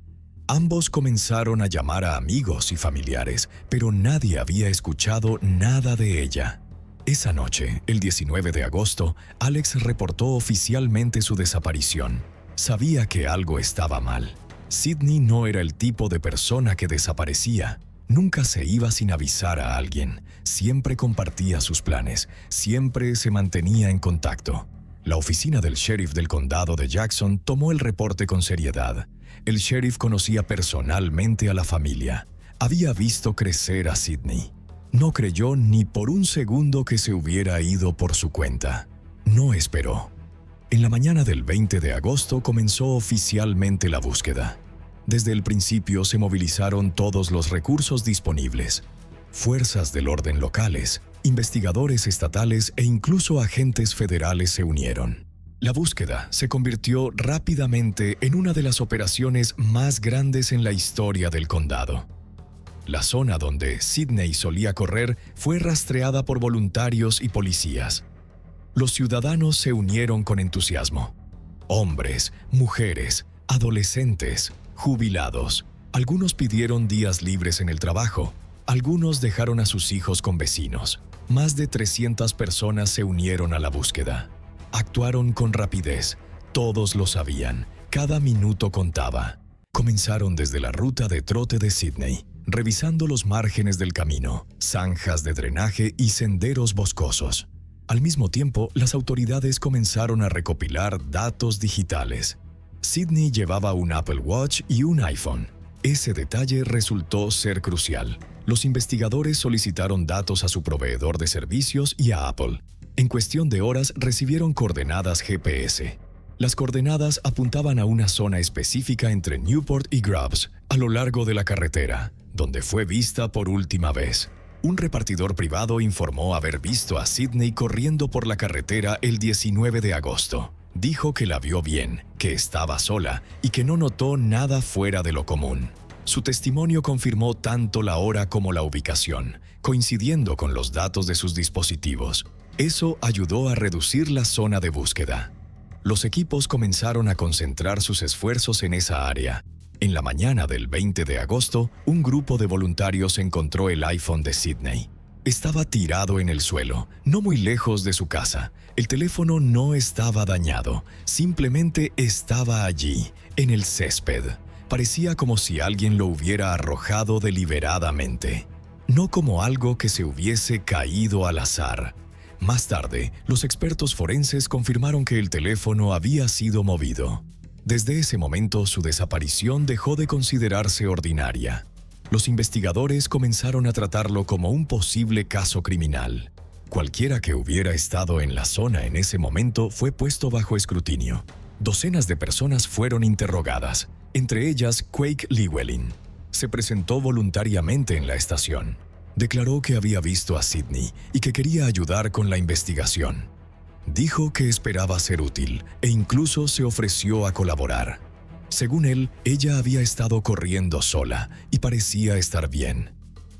S1: Ambos comenzaron a llamar a amigos y familiares, pero nadie había escuchado nada de ella. Esa noche, el 19 de agosto, Alex reportó oficialmente su desaparición. Sabía que algo estaba mal. Sydney no era el tipo de persona que desaparecía. Nunca se iba sin avisar a alguien. Siempre compartía sus planes. Siempre se mantenía en contacto. La oficina del sheriff del condado de Jackson tomó el reporte con seriedad. El sheriff conocía personalmente a la familia. Había visto crecer a Sydney. No creyó ni por un segundo que se hubiera ido por su cuenta. No esperó. En la mañana del 20 de agosto comenzó oficialmente la búsqueda. Desde el principio se movilizaron todos los recursos disponibles. Fuerzas del orden locales, investigadores estatales e incluso agentes federales se unieron. La búsqueda se convirtió rápidamente en una de las operaciones más grandes en la historia del condado. La zona donde Sydney solía correr fue rastreada por voluntarios y policías. Los ciudadanos se unieron con entusiasmo. Hombres, mujeres, adolescentes, jubilados. Algunos pidieron días libres en el trabajo. Algunos dejaron a sus hijos con vecinos. Más de 300 personas se unieron a la búsqueda. Actuaron con rapidez. Todos lo sabían. Cada minuto contaba. Comenzaron desde la ruta de trote de Sydney, revisando los márgenes del camino, zanjas de drenaje y senderos boscosos. Al mismo tiempo, las autoridades comenzaron a recopilar datos digitales. Sydney llevaba un Apple Watch y un iPhone. Ese detalle resultó ser crucial. Los investigadores solicitaron datos a su proveedor de servicios y a Apple. En cuestión de horas recibieron coordenadas GPS. Las coordenadas apuntaban a una zona específica entre Newport y Grubbs, a lo largo de la carretera, donde fue vista por última vez. Un repartidor privado informó haber visto a Sydney corriendo por la carretera el 19 de agosto. Dijo que la vio bien, que estaba sola y que no notó nada fuera de lo común. Su testimonio confirmó tanto la hora como la ubicación, coincidiendo con los datos de sus dispositivos. Eso ayudó a reducir la zona de búsqueda. Los equipos comenzaron a concentrar sus esfuerzos en esa área. En la mañana del 20 de agosto, un grupo de voluntarios encontró el iPhone de Sydney. Estaba tirado en el suelo, no muy lejos de su casa. El teléfono no estaba dañado, simplemente estaba allí, en el césped. Parecía como si alguien lo hubiera arrojado deliberadamente, no como algo que se hubiese caído al azar. Más tarde, los expertos forenses confirmaron que el teléfono había sido movido. Desde ese momento, su desaparición dejó de considerarse ordinaria. Los investigadores comenzaron a tratarlo como un posible caso criminal. Cualquiera que hubiera estado en la zona en ese momento fue puesto bajo escrutinio. Docenas de personas fueron interrogadas, entre ellas Quake Llewellyn. Se presentó voluntariamente en la estación. Declaró que había visto a Sydney y que quería ayudar con la investigación. Dijo que esperaba ser útil e incluso se ofreció a colaborar. Según él, ella había estado corriendo sola y parecía estar bien.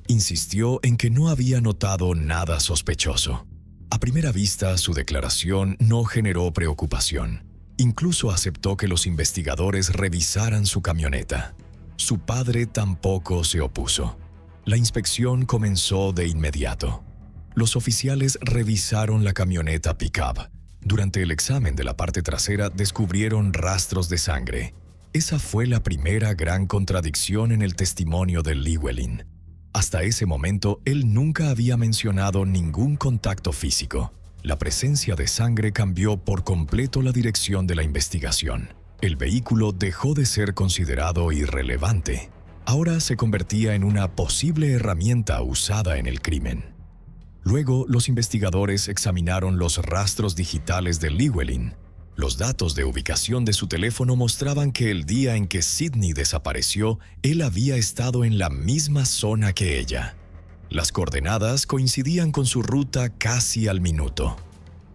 S1: Insistió en que no había notado nada sospechoso. A primera vista, su declaración no generó preocupación. Incluso aceptó que los investigadores revisaran su camioneta. Su padre tampoco se opuso. La inspección comenzó de inmediato. Los oficiales revisaron la camioneta pick-up. Durante el examen de la parte trasera descubrieron rastros de sangre. Esa fue la primera gran contradicción en el testimonio de Llewellyn. Hasta ese momento, él nunca había mencionado ningún contacto físico. La presencia de sangre cambió por completo la dirección de la investigación. El vehículo dejó de ser considerado irrelevante. Ahora se convertía en una posible herramienta usada en el crimen. Luego, los investigadores examinaron los rastros digitales de Llewellyn. Los datos de ubicación de su teléfono mostraban que el día en que Sydney desapareció, él había estado en la misma zona que ella. Las coordenadas coincidían con su ruta casi al minuto.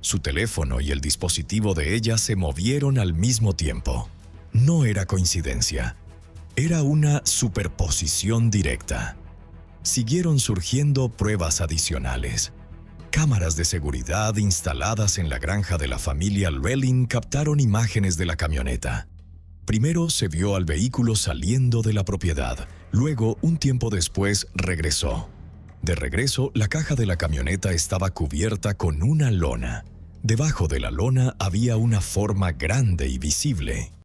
S1: Su teléfono y el dispositivo de ella se movieron al mismo tiempo. No era coincidencia. Era una superposición directa. Siguieron surgiendo pruebas adicionales. Cámaras de seguridad instaladas en la granja de la familia Llewellyn captaron imágenes de la camioneta. Primero se vio al vehículo saliendo de la propiedad, luego, un tiempo después, regresó. De regreso, la caja de la camioneta estaba cubierta con una lona. Debajo de la lona había una forma grande y visible.